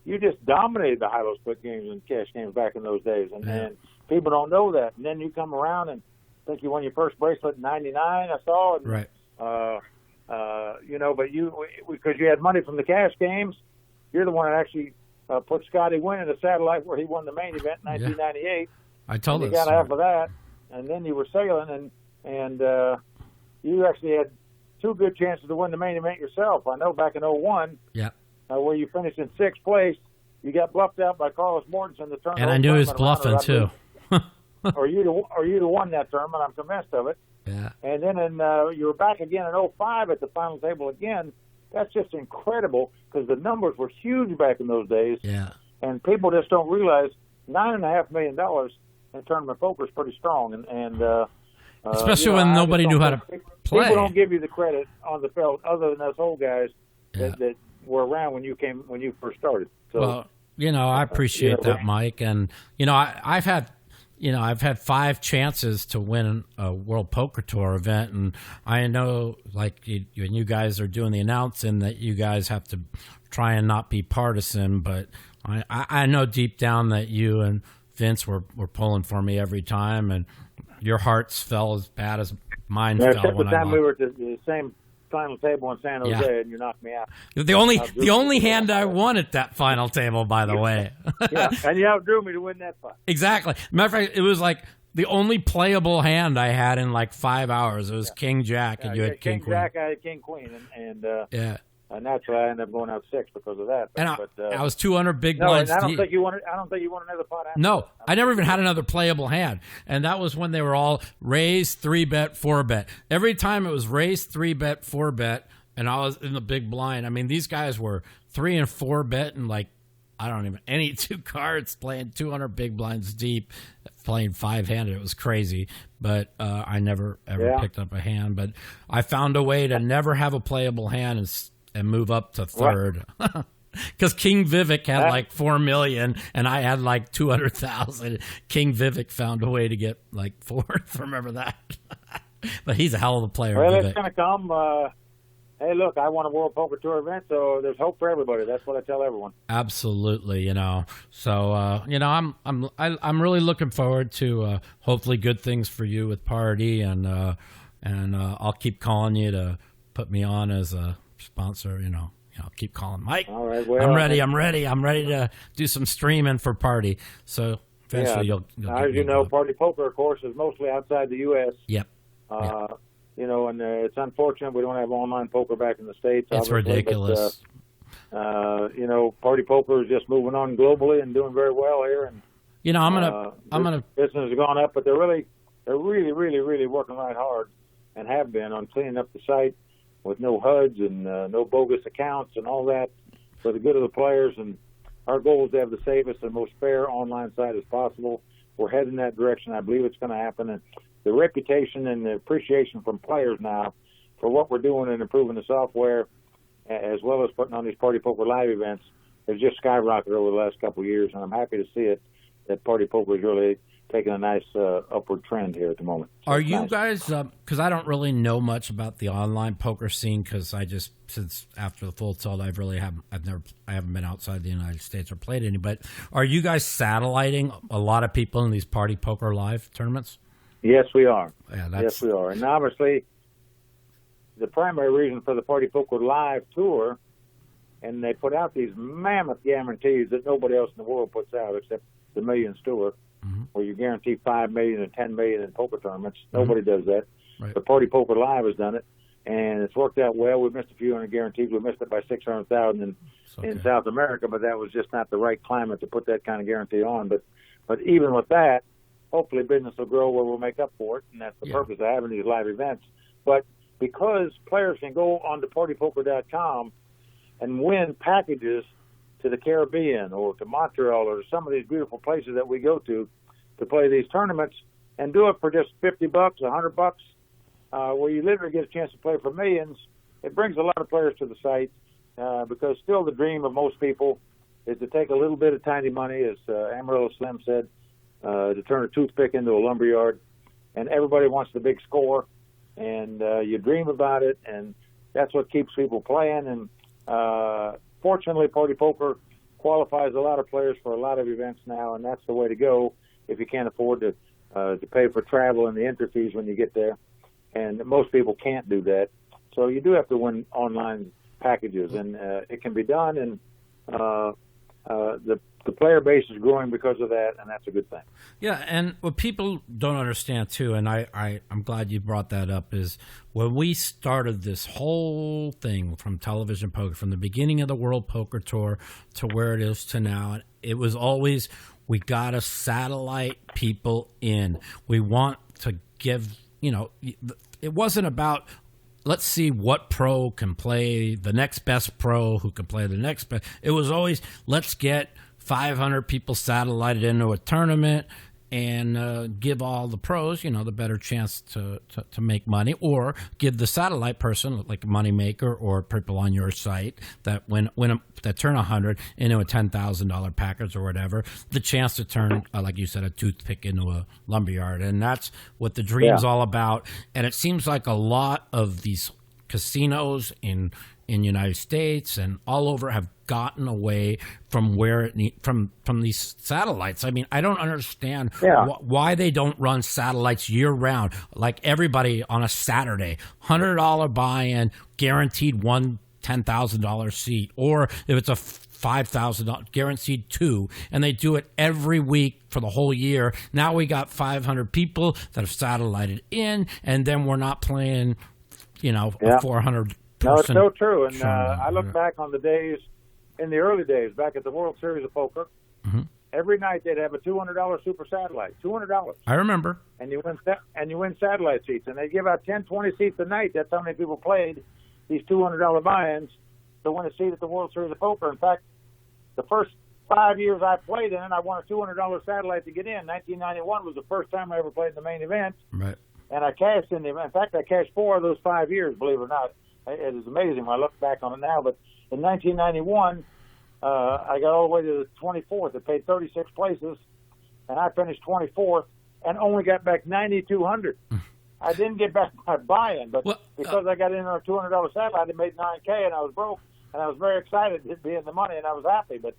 you just dominated the high-low split games and cash games back in those days, and people don't know that. And then you come around and think you won your first bracelet in '99, I saw, and, right. But because you had money from the cash games, you're the one that actually put Scotty Wynn in the satellite where he won the main event in 1998. I told you got half of that, and then you were sailing, and you actually had two good chances to win the main event yourself. I know back in '01, where you finished in sixth place, you got bluffed out by Carlos Mortensen. And I knew he was bluffing too. or you'd have won that tournament. I'm convinced of it. Yeah. And then you were back again in '05 at the final table again. That's just incredible because the numbers were huge back in those days. Yeah. And people just don't realize $9.5 million in tournament poker is pretty strong. And especially when nobody knew how to play. People don't give you the credit on the felt other than us old guys that were around when you first started. So, well, I appreciate that, Mike. And I've had 5 chances to win a World Poker Tour event, and I know, like, when you guys are doing the announcing, that you guys have to try and not be partisan, but I know deep down that you and Vince were pulling for me every time, and your hearts fell as bad as mine fell except when the time I we were at the same final table in San Jose, and you knocked me out. The only hand I won at that final table, by the way. Yeah, and you outdrew me to win that fight. Exactly. Matter of fact, it was like the only playable hand I had in like 5 hours. It was King Jack, and you had King Queen. Jack, I had King Queen, and naturally I ended up going out 6 because of that. But I was 200 big blinds. I don't think you won another pot. No, I never even had another playable hand, and that was when they were all raise, 3-bet, 4-bet. Every time it was raise, 3-bet, 4-bet, and I was in the big blind. I mean, these guys were 3 and 4-bet, and like any 2 cards, playing 200 big blinds deep, playing 5-handed. It was crazy, but I never ever picked up a hand. But I found a way to never have a playable hand and move up to third. Because King Vivek had like 4 million, and I had like 200,000. King Vivek found a way to get like fourth. Remember that? But he's a hell of a player. Well, it's going to come. Hey, look, I won a World Poker Tour event, so there's hope for everybody. That's what I tell everyone. Absolutely, So, I'm really looking forward to hopefully good things for you with Party, and I'll keep calling you to put me on as a sponsor. I'll keep calling Mike. All right, well, I'm ready to do some streaming for Party. So Eventually, Yeah. you'll As you know, party poker, of course, is mostly outside the U.S. Yep. You know, and it's unfortunate we don't have online poker back in the States. It's obviously, ridiculous. But, you know, party poker is just moving on globally and doing very well here. And You know, I'm gonna. business has gone up, but they're really working right hard and have been on cleaning up the site with no HUDs and no bogus accounts and all that for the good of the players. And our goal is to have the safest and most fair online site as possible. We're heading in that direction. I believe it's going to happen. And the reputation and the appreciation from players now for what we're doing and improving the software, as well as putting on these Party Poker Live events, has just skyrocketed over the last couple of years. And I'm happy to see it, that Party Poker is really taking a nice upward trend here at the moment. So Are you guys, because I don't really know much about the online poker scene, because since after the full tilt, I haven't been outside the United States or played any, but are you guys satelliting a lot of people in these Party Poker Live tournaments? Yes, we are. Yeah, Yes, we are. And obviously, the primary reason for the Party Poker Live tour, and they put out these mammoth guarantees that nobody else in the world puts out except the Millions Tour, where you guarantee $5 million and $10 million in poker tournaments. Nobody does that. Right. But Party Poker Live has done it, and it's worked out well. We've missed a few hundred guarantees. We missed it by 600,000 in South America, but that was just not the right climate to put that kind of guarantee on. But even with that, hopefully business will grow where we'll make up for it, and that's the purpose of having these live events. But because players can go on to partypoker.com and win packages to the Caribbean or to Montreal or some of these beautiful places that we go to play these tournaments, and do it for just $50, $100, where you literally get a chance to play for millions, it brings a lot of players to the site, because still the dream of most people is to take a little bit of tiny money, as Amarillo Slim said, to turn a toothpick into a lumberyard, and everybody wants the big score, and you dream about it, and that's what keeps people playing. And fortunately, Party Poker qualifies a lot of players for a lot of events now, and that's the way to go if you can't afford to pay for travel and the entry fees when you get there. And most people can't do that, so you do have to win online packages, and it can be done. And the player base is growing because of that, and that's a good thing. Yeah, and what people don't understand too, and I'm glad you brought that up, is when we started this whole thing from television poker, from the beginning of the World Poker Tour to where it is to now, it was always, we got to satellite people in. We want to give, it wasn't about, let's see what pro can play the next best pro who can play the next best. It was always, let's get 500 people satellited into a tournament and give all the pros, the better chance to make money, or give the satellite person, like a moneymaker or people on your site that that turn 100 into a $10,000 package or whatever, the chance to turn, like you said, a toothpick into a lumberyard. And that's what the dream's all about. And it seems like a lot of these casinos in United States and all over have gotten away from from these satellites. I mean, I don't understand why they don't run satellites year round, like everybody on a Saturday, $100 buy-in, guaranteed one $10,000 seat, or if it's a $5,000 guaranteed two, and they do it every week for the whole year. Now we got 500 people that have satellited in, and then we're not playing, a 400. No, it's so true. And I look back on the days, in the early days, back at the World Series of Poker. Every night they'd have a $200 super satellite. $200. I remember. And you win satellite seats, and they give out 10, 20 seats a night. That's how many people played these $200 buy-ins to win a seat at the World Series of Poker. In fact, the first 5 years I played in it, I won a $200 satellite to get in. 1991 was the first time I ever played in the main event. Right. And I cashed in the event. In fact, I cashed 4 of those 5 years, believe it or not. It is amazing when I look back on it now. But in 1991, I got all the way to the 24th. I paid 36 places, and I finished 24th and only got back $9,200. I didn't get back my buy-in, but because I got in on a $200 satellite, I made $9K, and I was broke, and I was very excited to be in the money, and I was happy. But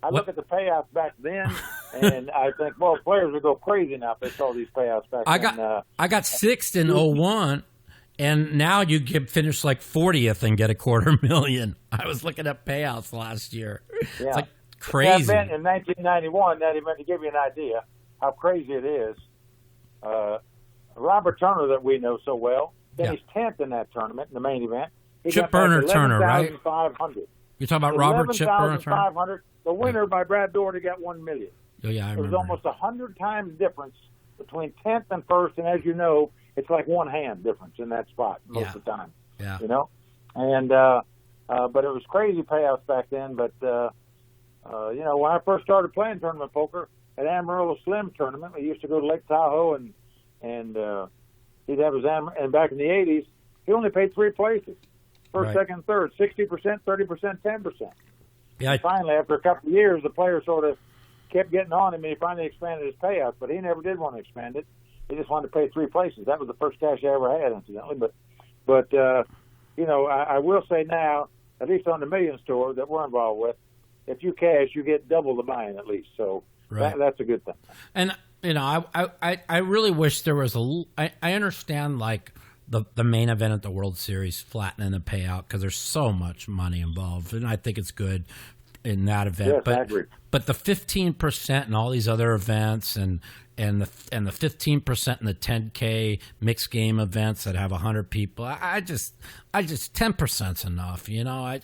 I look at the payouts back then, and I think, well, players would go crazy now if they saw these payouts back then. I got sixth in 01. And now you finish like 40th and get $250,000. I was looking at payouts last year. Yeah. It's like crazy. That event in 1991, that event, to give you an idea how crazy it is, Robert Turner, that we know so well, finished 10th in that tournament, in the main event. He Chip Burner Turner, right? 11,500. You're talking about Robert Chip Burner Turner? 11,500. The winner by Brad Doherty got $1 million. Oh, yeah, I remember. It was almost 100 times difference between 10th and first, and as you know, it's like one hand difference in that spot most of the time. Yeah. You know? And, but it was crazy payouts back then. But, you know, when I first started playing tournament poker at Amarillo Slim tournament, we used to go to Lake Tahoe and he'd have his and back in the 80s, he only paid 3 places. First, second, third, 60%, 30%, 10%. Yeah. And finally, after a couple of years, the player sort of kept getting on him, and he finally expanded his payouts. But he never did want to expand it. He just wanted to pay 3 places. That was the first cash I ever had, incidentally. But you know, I will say now, at least on the Millions Tour that we're involved with, if you cash, you get double the buy-in at least. So that's a good thing. And you know, I really wish there was I understand like the main event at the World Series flattening the payout because there's so much money involved, and I think it's good in that event. Yes, I agree. But the 15% and all these other events and the 15% in the 10K mixed game events that have 100 people, I just 10%'s enough. You know, I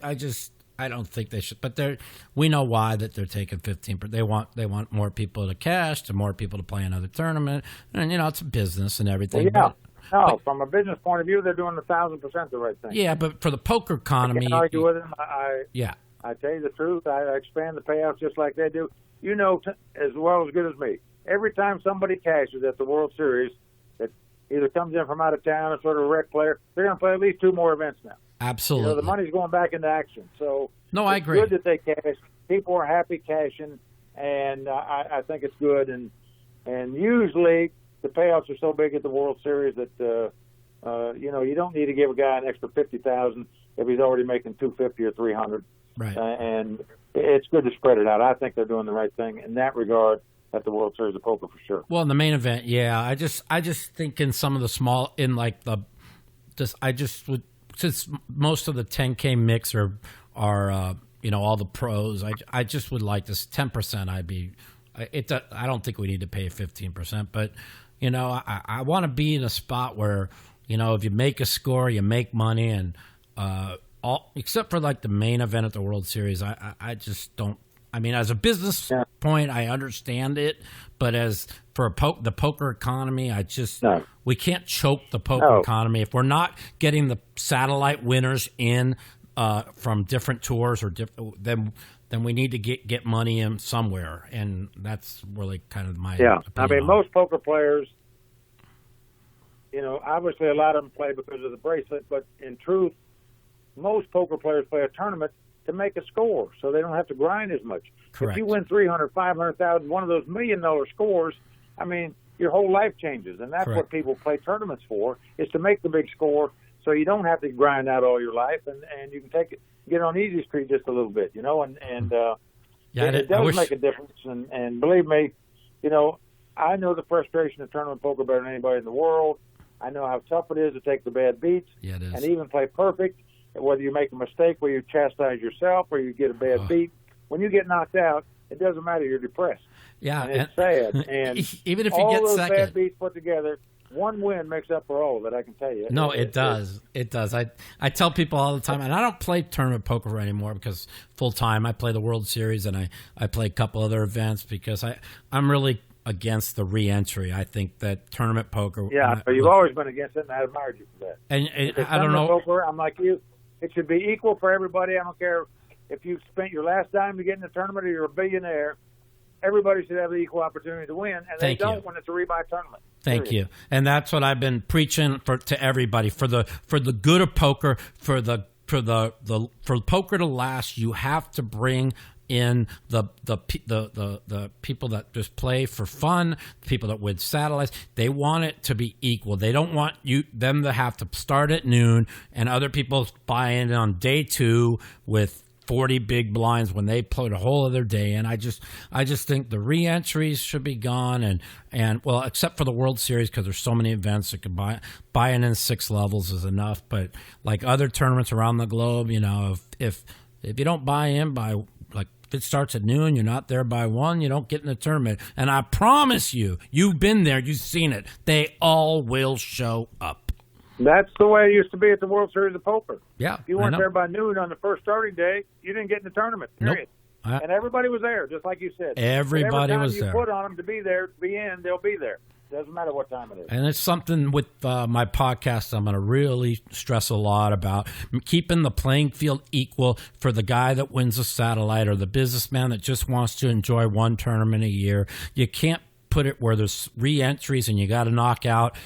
don't think they should, but we know why that they're taking 15%. They want more people to cash, to more people to play another tournament, and you know it's a business and everything. Well, yeah. No, from a business point of view, they're doing 1,000% the right thing. Yeah, but for the poker economy, I can't argue with them. I tell you the truth. I expand the payouts just like they do. You know, as well as good as me. Every time somebody cashes at the World Series, that either comes in from out of town or sort of a rec player, they're going to play at least 2 more events now. Absolutely. You know, the money's going back into action. So no, I agree. It's good that they cash. People are happy cashing, and I think it's good. And usually the payouts are so big at the World Series that you know, you don't need to give a guy an extra $50,000 if he's already making $250 or $300. Right. And it's good to spread it out. I think they're doing the right thing in that regard at the World Series of Poker for sure. Well, in the main event, yeah. I just think in some of the small, in like I just would, since most of the 10K mix are you know, all the pros. I just would like this 10%. I don't think we need to pay 15%, but you know, I want to be in a spot where, you know, if you make a score, you make money, and except for like the main event at the World Series, I just don't. I mean, as a business point, I understand it, but as for the poker economy, we can't choke the poker economy if we're not getting the satellite winners in from different tours or then we need to get money in somewhere, and that's really kind of my opinion. I mean, most poker players, you know, obviously a lot of them play because of the bracelet, but in truth, most poker players play a tournament to make a score, so they don't have to grind as much. Correct. If you win 300, 500,000, one of those $1 million scores, I mean, your whole life changes, and that's what people play tournaments for, is to make the big score, so you don't have to grind out all your life, and you can get on easy street just a little bit, you know, and it does make a difference, and believe me, you know, I know the frustration of tournament poker better than anybody in the world. I know how tough it is to take the bad beats and even play perfect. Whether you make a mistake, where you chastise yourself, or you get a bad beat, when you get knocked out, it doesn't matter. You're depressed. Yeah, and it's sad. And even if you all get those second, bad beats put together, one win makes up for all of it. I can tell you. No, it does. It does. I tell people all the time, and I don't play tournament poker anymore because full time I play the World Series and I play a couple other events because I'm really against the re-entry. I think that tournament poker. Yeah, but you've always been against it, and I admired you for that. And I don't know. Poker, I'm like you. It should be equal for everybody. I don't care if you spent your last dime to get in the tournament or you're a billionaire. Everybody should have the equal opportunity to win, and they don't when it's a rebuy tournament. Thank you, and that's what I've been preaching to everybody for the good of poker, for poker to last. You have to bring in the people that just play for fun, people that win satellites. They want it to be equal. They don't want them to have to start at noon and other people buy in on day 2 with 40 big blinds when they played a whole other day. And I just think the re-entries should be gone, and well, except for the World Series, because there's so many events that could buying in 6 levels is enough. But like other tournaments around the globe, you know, if you don't buy in by like If it starts at noon, you're not there by 1, you don't get in the tournament. And I promise you, you've been there, you've seen it. They all will show up. That's the way it used to be at the World Series of Poker. Yeah, If you weren't there by noon on the first starting day, you didn't get in the tournament, period. Nope. And everybody was there, just like you said. Everybody was there. Every time you put on them to be there, to be in, they'll be there. Doesn't matter what time it is. And it's something with my podcast I'm going to really stress a lot about, keeping the playing field equal for the guy that wins a satellite or the businessman that just wants to enjoy one tournament a year. You can't put it where there's re-entries and you got to knock out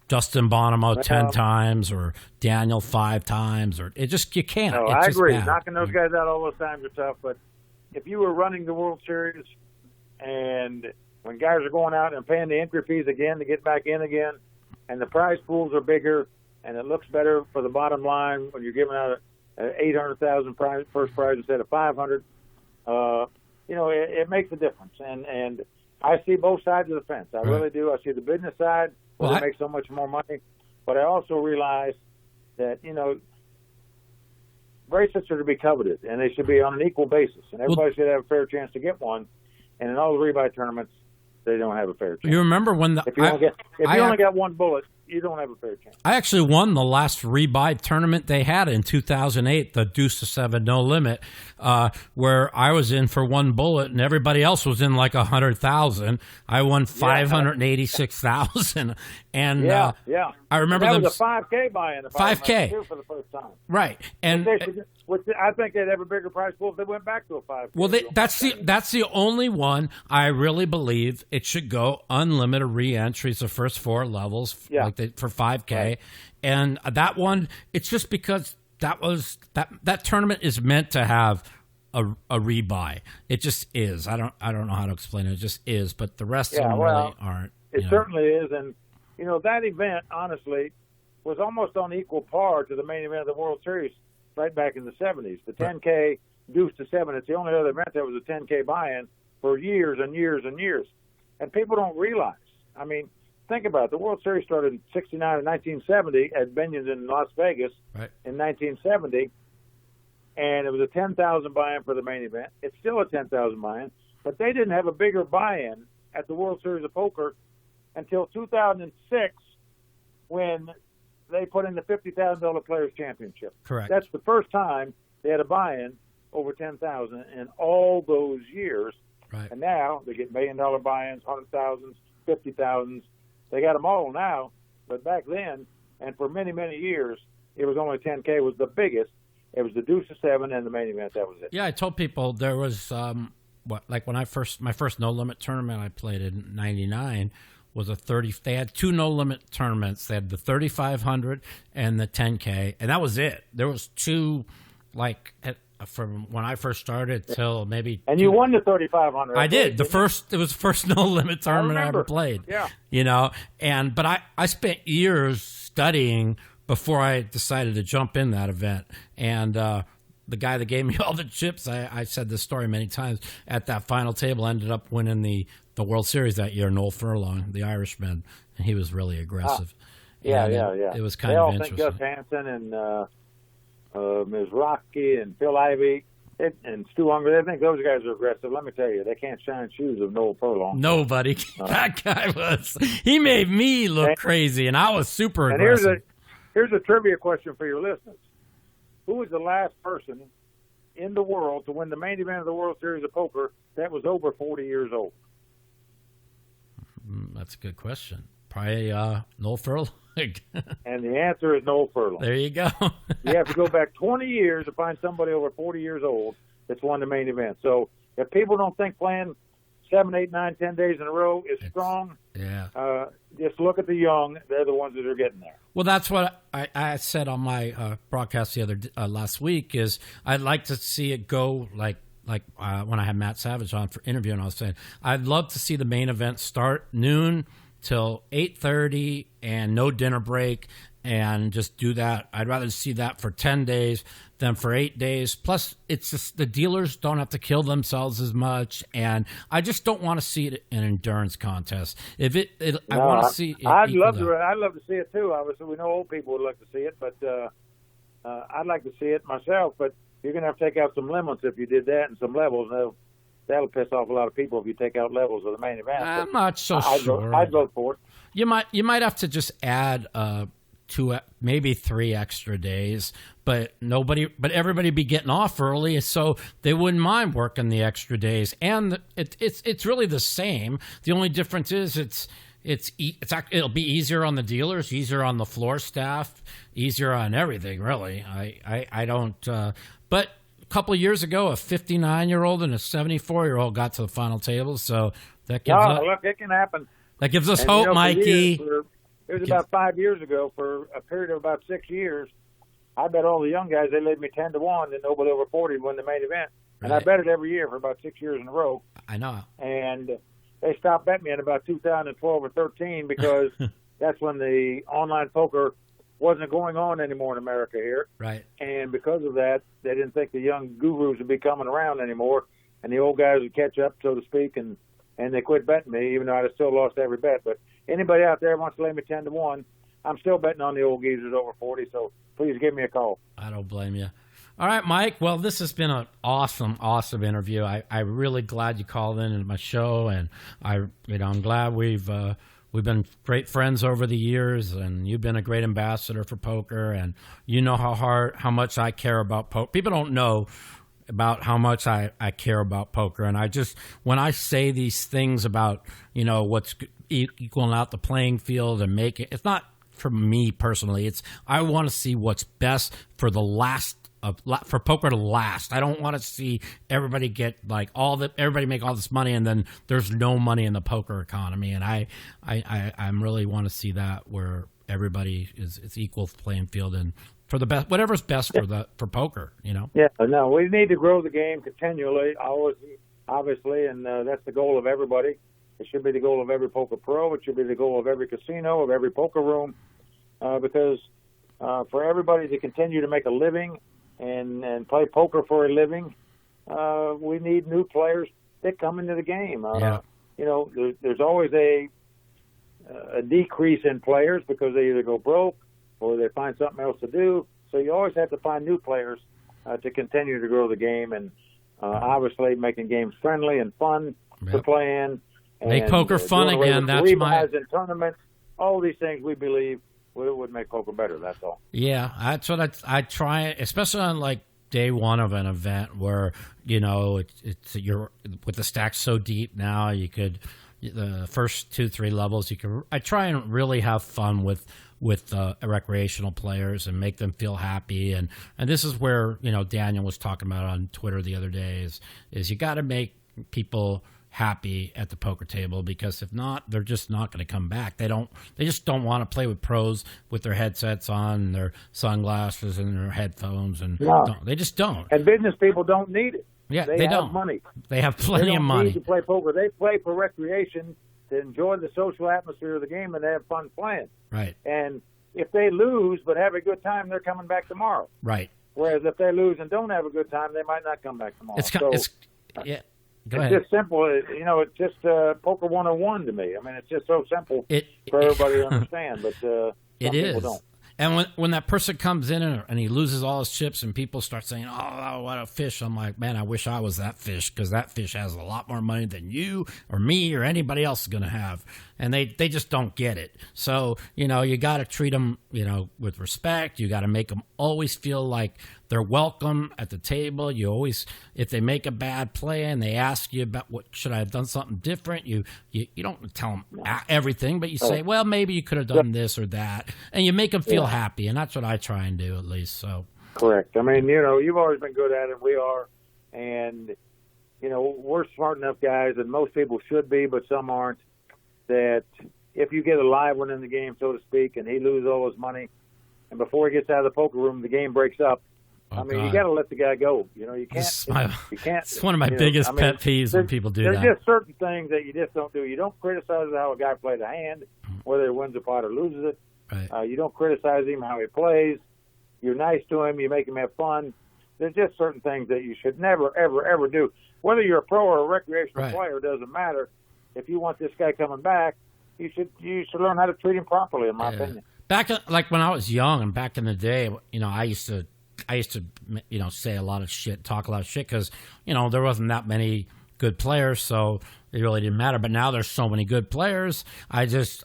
Justin Bonomo 10 times or Daniel 5 times. Or you can't. No, I agree. Knocking those guys out all those times are tough. But if you were running the World Series and when guys are going out and paying the entry fees again to get back in again, and the prize pools are bigger, and it looks better for the bottom line when you're giving out an $800,000 first prize instead of $500, it makes a difference. And I see both sides of the fence. I really do. I see the business side where they make so much more money, but I also realize that bracelets are to be coveted, and they should be on an equal basis, and everybody should have a fair chance to get one. And in all the rebuy tournaments, they don't have a fair chance. You remember when if you only got one bullet, you don't have a fair chance. I actually won the last rebuy tournament they had in 2008, the Deuce to 7 No Limit, where I was in for one bullet and everybody else was in like 100,000. I won 586,000, and I remember that was a 5K buy-in. 5K for the first time, right? And I think they'd have a bigger prize pool if they went back to a 5K. Well, that's the only one I really believe it should go unlimited re-entries the first 4 levels, for 5K, right. And that one, it's just because that tournament is meant to have a rebuy. It just is. I don't know how to explain it. It just is. But the rest of them really aren't. It certainly is, and that event honestly was almost on equal par to the main event of the World Series right back in the 70s. The 10K Deuce to 7. It's the only other event that was a 10K buy-in for years and years and years, and people don't realize. I mean, think about it. The World Series started in 69 and 1970 at Binion's in Las Vegas in 1970, and it was a 10,000 buy-in for the main event. It's still a 10,000 buy-in, but they didn't have a bigger buy-in at the World Series of Poker until 2006 when they put in the $50,000 Players Championship. Correct. That's the first time they had a buy-in over 10,000 in all those years. Right. And now they get $1 million buy-ins, 100,000s, 50,000s. They got them all now, but back then, and for many, many years, it was only 10K was the biggest. It was the Deuce of 7 and the main event. That was it. Yeah, I told people there was when my first no limit tournament I played in '99 was a 30. They had 2 no limit tournaments. They had the 3,500 and the 10K, and that was it. There was 2 from when I first started till maybe. And you won the 3,500. I did. It was the first no limit tournament I ever played. Yeah. But I spent years studying before I decided to jump in that event. And the guy that gave me all the chips, I said this story many times, at that final table ended up winning the World Series that year, Noel Furlong, the Irishman, and he was really aggressive. Yeah. It was kind of interesting. They all think Gus Hansen and Ms. Rocky and Phil Ivey and Stu Unger, they think those guys are aggressive. Let me tell you, they can't shine shoes of Noel Furlong. Nobody. That guy he made me look crazy, and I was super aggressive. And here's a trivia question for your listeners. Who was the last person in the world to win the main event of the World Series of Poker that was over 40 years old? That's a good question. Probably Noel Furlong. And the answer is Noel Furlong. There you go. You have to go back 20 years to find somebody over 40 years old that's won the main event. So if people don't think playing 7, 8, 9, 10 days in a row is strong, just look at the young. They're the ones that are getting there. Well, that's what I said on my broadcast the other last week. Is I'd like to see it go like when I had Matt Savage on for interview, and I was saying I'd love to see the main event start noon till 8:30 and no dinner break, and just do that. I'd rather see that for 10 days than for 8 days. Plus, it's just the dealers don't have to kill themselves as much, and I just don't want to see it an endurance contest. I want to see. I'd love to see it too. Obviously, we know old people would like to see it, but I'd like to see it myself. But you're going to have to take out some limits if you did that, and some levels. And that'll piss off a lot of people if you take out levels of the main event. I'm not so sure. I'd vote for it. You might have to just add 2, maybe 3 extra days, but everybody be getting off early, so they wouldn't mind working the extra days. And it's really the same. The only difference is it'll be easier on the dealers, easier on the floor staff, easier on everything. Really, I don't. But a couple of years ago, a 59-year-old and a 74-year-old got to the final table, so that gives look, it can happen. That gives us hope, Mikey. It was about 5 years ago. For a period of about 6 years, I bet all the young guys, they laid me 10-1 that nobody over 40 won the main event. And I bet it every year for about 6 years in a row. I know. And they stopped betting me in about 2012 or 13 because that's when the online poker wasn't going on anymore in America here. Right. And because of that, they didn't think the young gurus would be coming around anymore, and the old guys would catch up, so to speak, and they quit betting me, even though I'd still lost every bet. But anybody out there wants to lay me 10-1, I'm still betting on the old geezers over 40, so please give me a call. I don't blame you. All right, Mike. Well, this has been an awesome interview. I'm really glad you called in my show, and I'm glad we've been great friends over the years, and you've been a great ambassador for poker, and you know how much I care about poker. People don't know about how much I care about poker, and when I say these things about what's equaling out the playing field and it's not for me personally. I want to see what's best for for poker to last. I don't want to see everybody get everybody make all this money and then there's no money in the poker economy. And I really want to see that where everybody is equal playing field and for the best, whatever's best for poker. Yeah, no, we need to grow the game continually, always, obviously, and that's the goal of everybody. It should be the goal of every poker pro. It should be the goal of every casino, of every poker room, because for everybody to continue to make a living and play poker for a living, we need new players that come into the game. There's always a decrease in players because they either go broke or they find something else to do. So you always have to find new players to continue to grow the game, and obviously making games friendly and fun to play in. Make poker fun again. That's and tournaments. All these things we believe would make poker better. That's all. Yeah, that's what I try, especially on day one of an event where you're with the stacks so deep now. You could the first 2-3 levels. I try and really have fun with recreational players and make them feel happy. And this is where Daniel was talking about on Twitter the other day is you got to make people happy at the poker table, because if not, they're just not going to come back. They just don't want to play with pros with their headsets on, and their sunglasses and their headphones, and they just don't. And business people don't need it. Yeah, they have don't. Money. They have plenty of money. They don't need to play poker. They play for recreation, to enjoy the social atmosphere of the game, and they have fun playing. Right. And if they lose but have a good time, they're coming back tomorrow. Right. Whereas if they lose and don't have a good time, they might not come back tomorrow. Yeah. It's just simple. It's just poker 101 to me. I mean, it's just so simple for everybody to understand, but some people don't. And when that person comes in and he loses all his chips and people start saying, oh, what a fish, I'm like, man, I wish I was that fish, because that fish has a lot more money than you or me or anybody else is going to have. And they just don't get it. So, you got to treat them, with respect. You got to make them always feel like they're welcome at the table. You always, if they make a bad play and they ask you about should I have done something different, you don't tell them everything, but you say, well, maybe you could have done this or that, and you make them feel happy, and that's what I try and do, at least. So correct. I mean, you've always been good at it. We are, and we're smart enough guys, and most people should be, but some aren't. That if you get a live one in the game, so to speak, and he loses all his money, and before he gets out of the poker room, the game breaks up. Oh, you got to let the guy go. You can't. You can't. It's one of my biggest pet peeves when people do that. There's just certain things that you just don't do. You don't criticize how a guy played a hand, whether he wins a pot or loses it. Right. You don't criticize him how he plays. You're nice to him. You make him have fun. There's just certain things that you should never, ever, ever do. Whether you're a pro or a recreational player, doesn't matter. If you want this guy coming back, you should learn how to treat him properly, in my opinion. Back when I was young and back in the day, I used to I used to, say a lot of shit, talk a lot of shit because, there wasn't that many good players, so it really didn't matter. But now there's so many good players. I just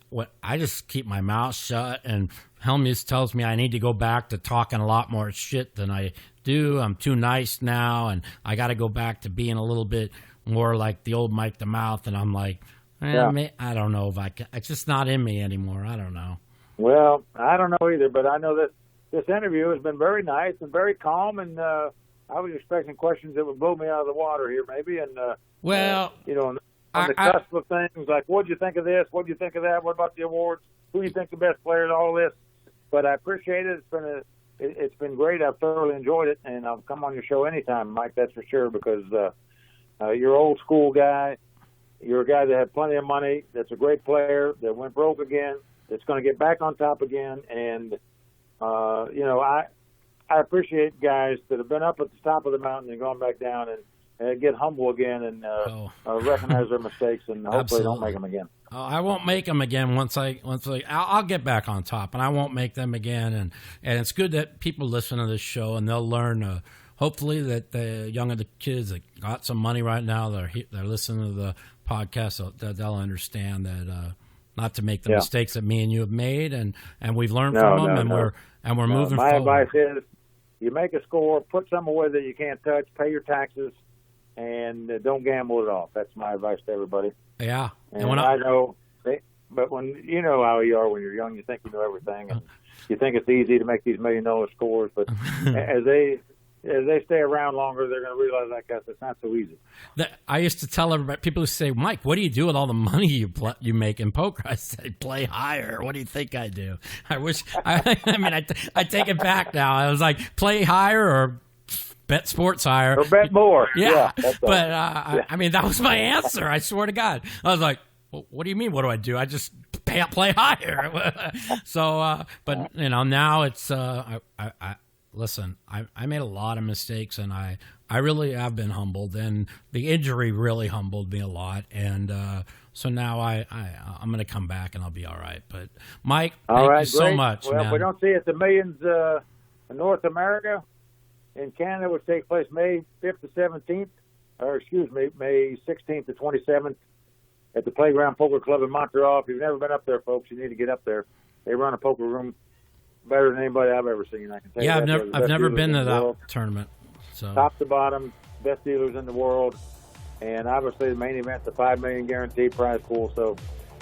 keep my mouth shut, and Helmuth tells me I need to go back to talking a lot more shit than I do. I'm too nice now, and I got to go back to being a little bit more like the old Mike the Mouth. And I'm like, I don't know if I can. It's just not in me anymore. I don't know. Well, I don't know either, but I know that this interview has been very nice and very calm, and I was expecting questions that would blow me out of the water here, maybe. And on the cusp of things like, what'd you think of this? What'd you think of that? What about the awards? Who do you think the best players? All this. But I appreciate it. It's been great. I've thoroughly enjoyed it, and I'll come on your show anytime, Mike. That's for sure, because you're an old school guy. You're a guy that had plenty of money. That's a great player that went broke again. That's going to get back on top again, and I appreciate guys that have been up at the top of the mountain and gone back down and get humble again and recognize their mistakes and hopefully don't make them again. I won't make them again I'll get back on top, and I won't make them again. And it's good that people listen to this show and they'll learn. Hopefully that the younger the kids that got some money right now, they're listening to the podcast, that they'll understand that not to make the mistakes that me and you have made, and we've learned from them, and we're moving my forward. My advice is, you make a score, put some away that you can't touch, pay your taxes, and don't gamble it off. That's my advice to everybody. Yeah. And I know, but when you know how you are when you're young, you think you know everything, and you think it's easy to make these $1 million scores. But as they stay around longer, they're going to realize that it's not so easy. I used to tell everybody, people who say, Mike, what do you do with all the money you make in poker? I say, play higher. What do you think I do? I wish, I take it back now. I was like, play higher or bet sports higher. Or bet more. Yeah. But, that was my answer. I swear to God. I was like, well, what do you mean? What do I do? I just play higher. So, but, now it's, listen, I made a lot of mistakes, and I really have been humbled, and the injury really humbled me a lot. And so now I'm going to come back, and I'll be all right. But, Mike, thank you so much, man. Well, we don't see it the millions in North America. In Canada, which takes place May 5th to 17th, May 16th to 27th at the Playground Poker Club in Montreal. If you've never been up there, folks, you need to get up there. They run a poker room better than anybody I've ever seen. I can tell you. Yeah, I've never been to that tournament. So top to bottom, best dealers in the world, and obviously the main event, the $5 million guaranteed prize pool. So,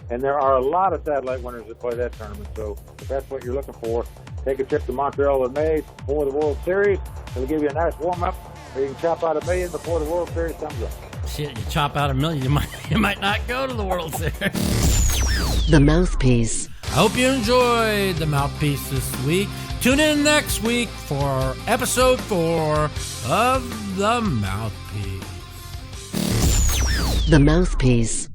and there are a lot of satellite winners that play that tournament. So, if that's what you're looking for, take a trip to Montreal in May before the World Series. It'll give you a nice warm up. You can chop out $1 million before the World Series comes up. Shit, you chop out $1 million, you might not go to the World Series. The Mouthpiece. I hope you enjoyed the Mouthpiece this week. Tune in next week for episode 4 of the Mouthpiece. The Mouthpiece.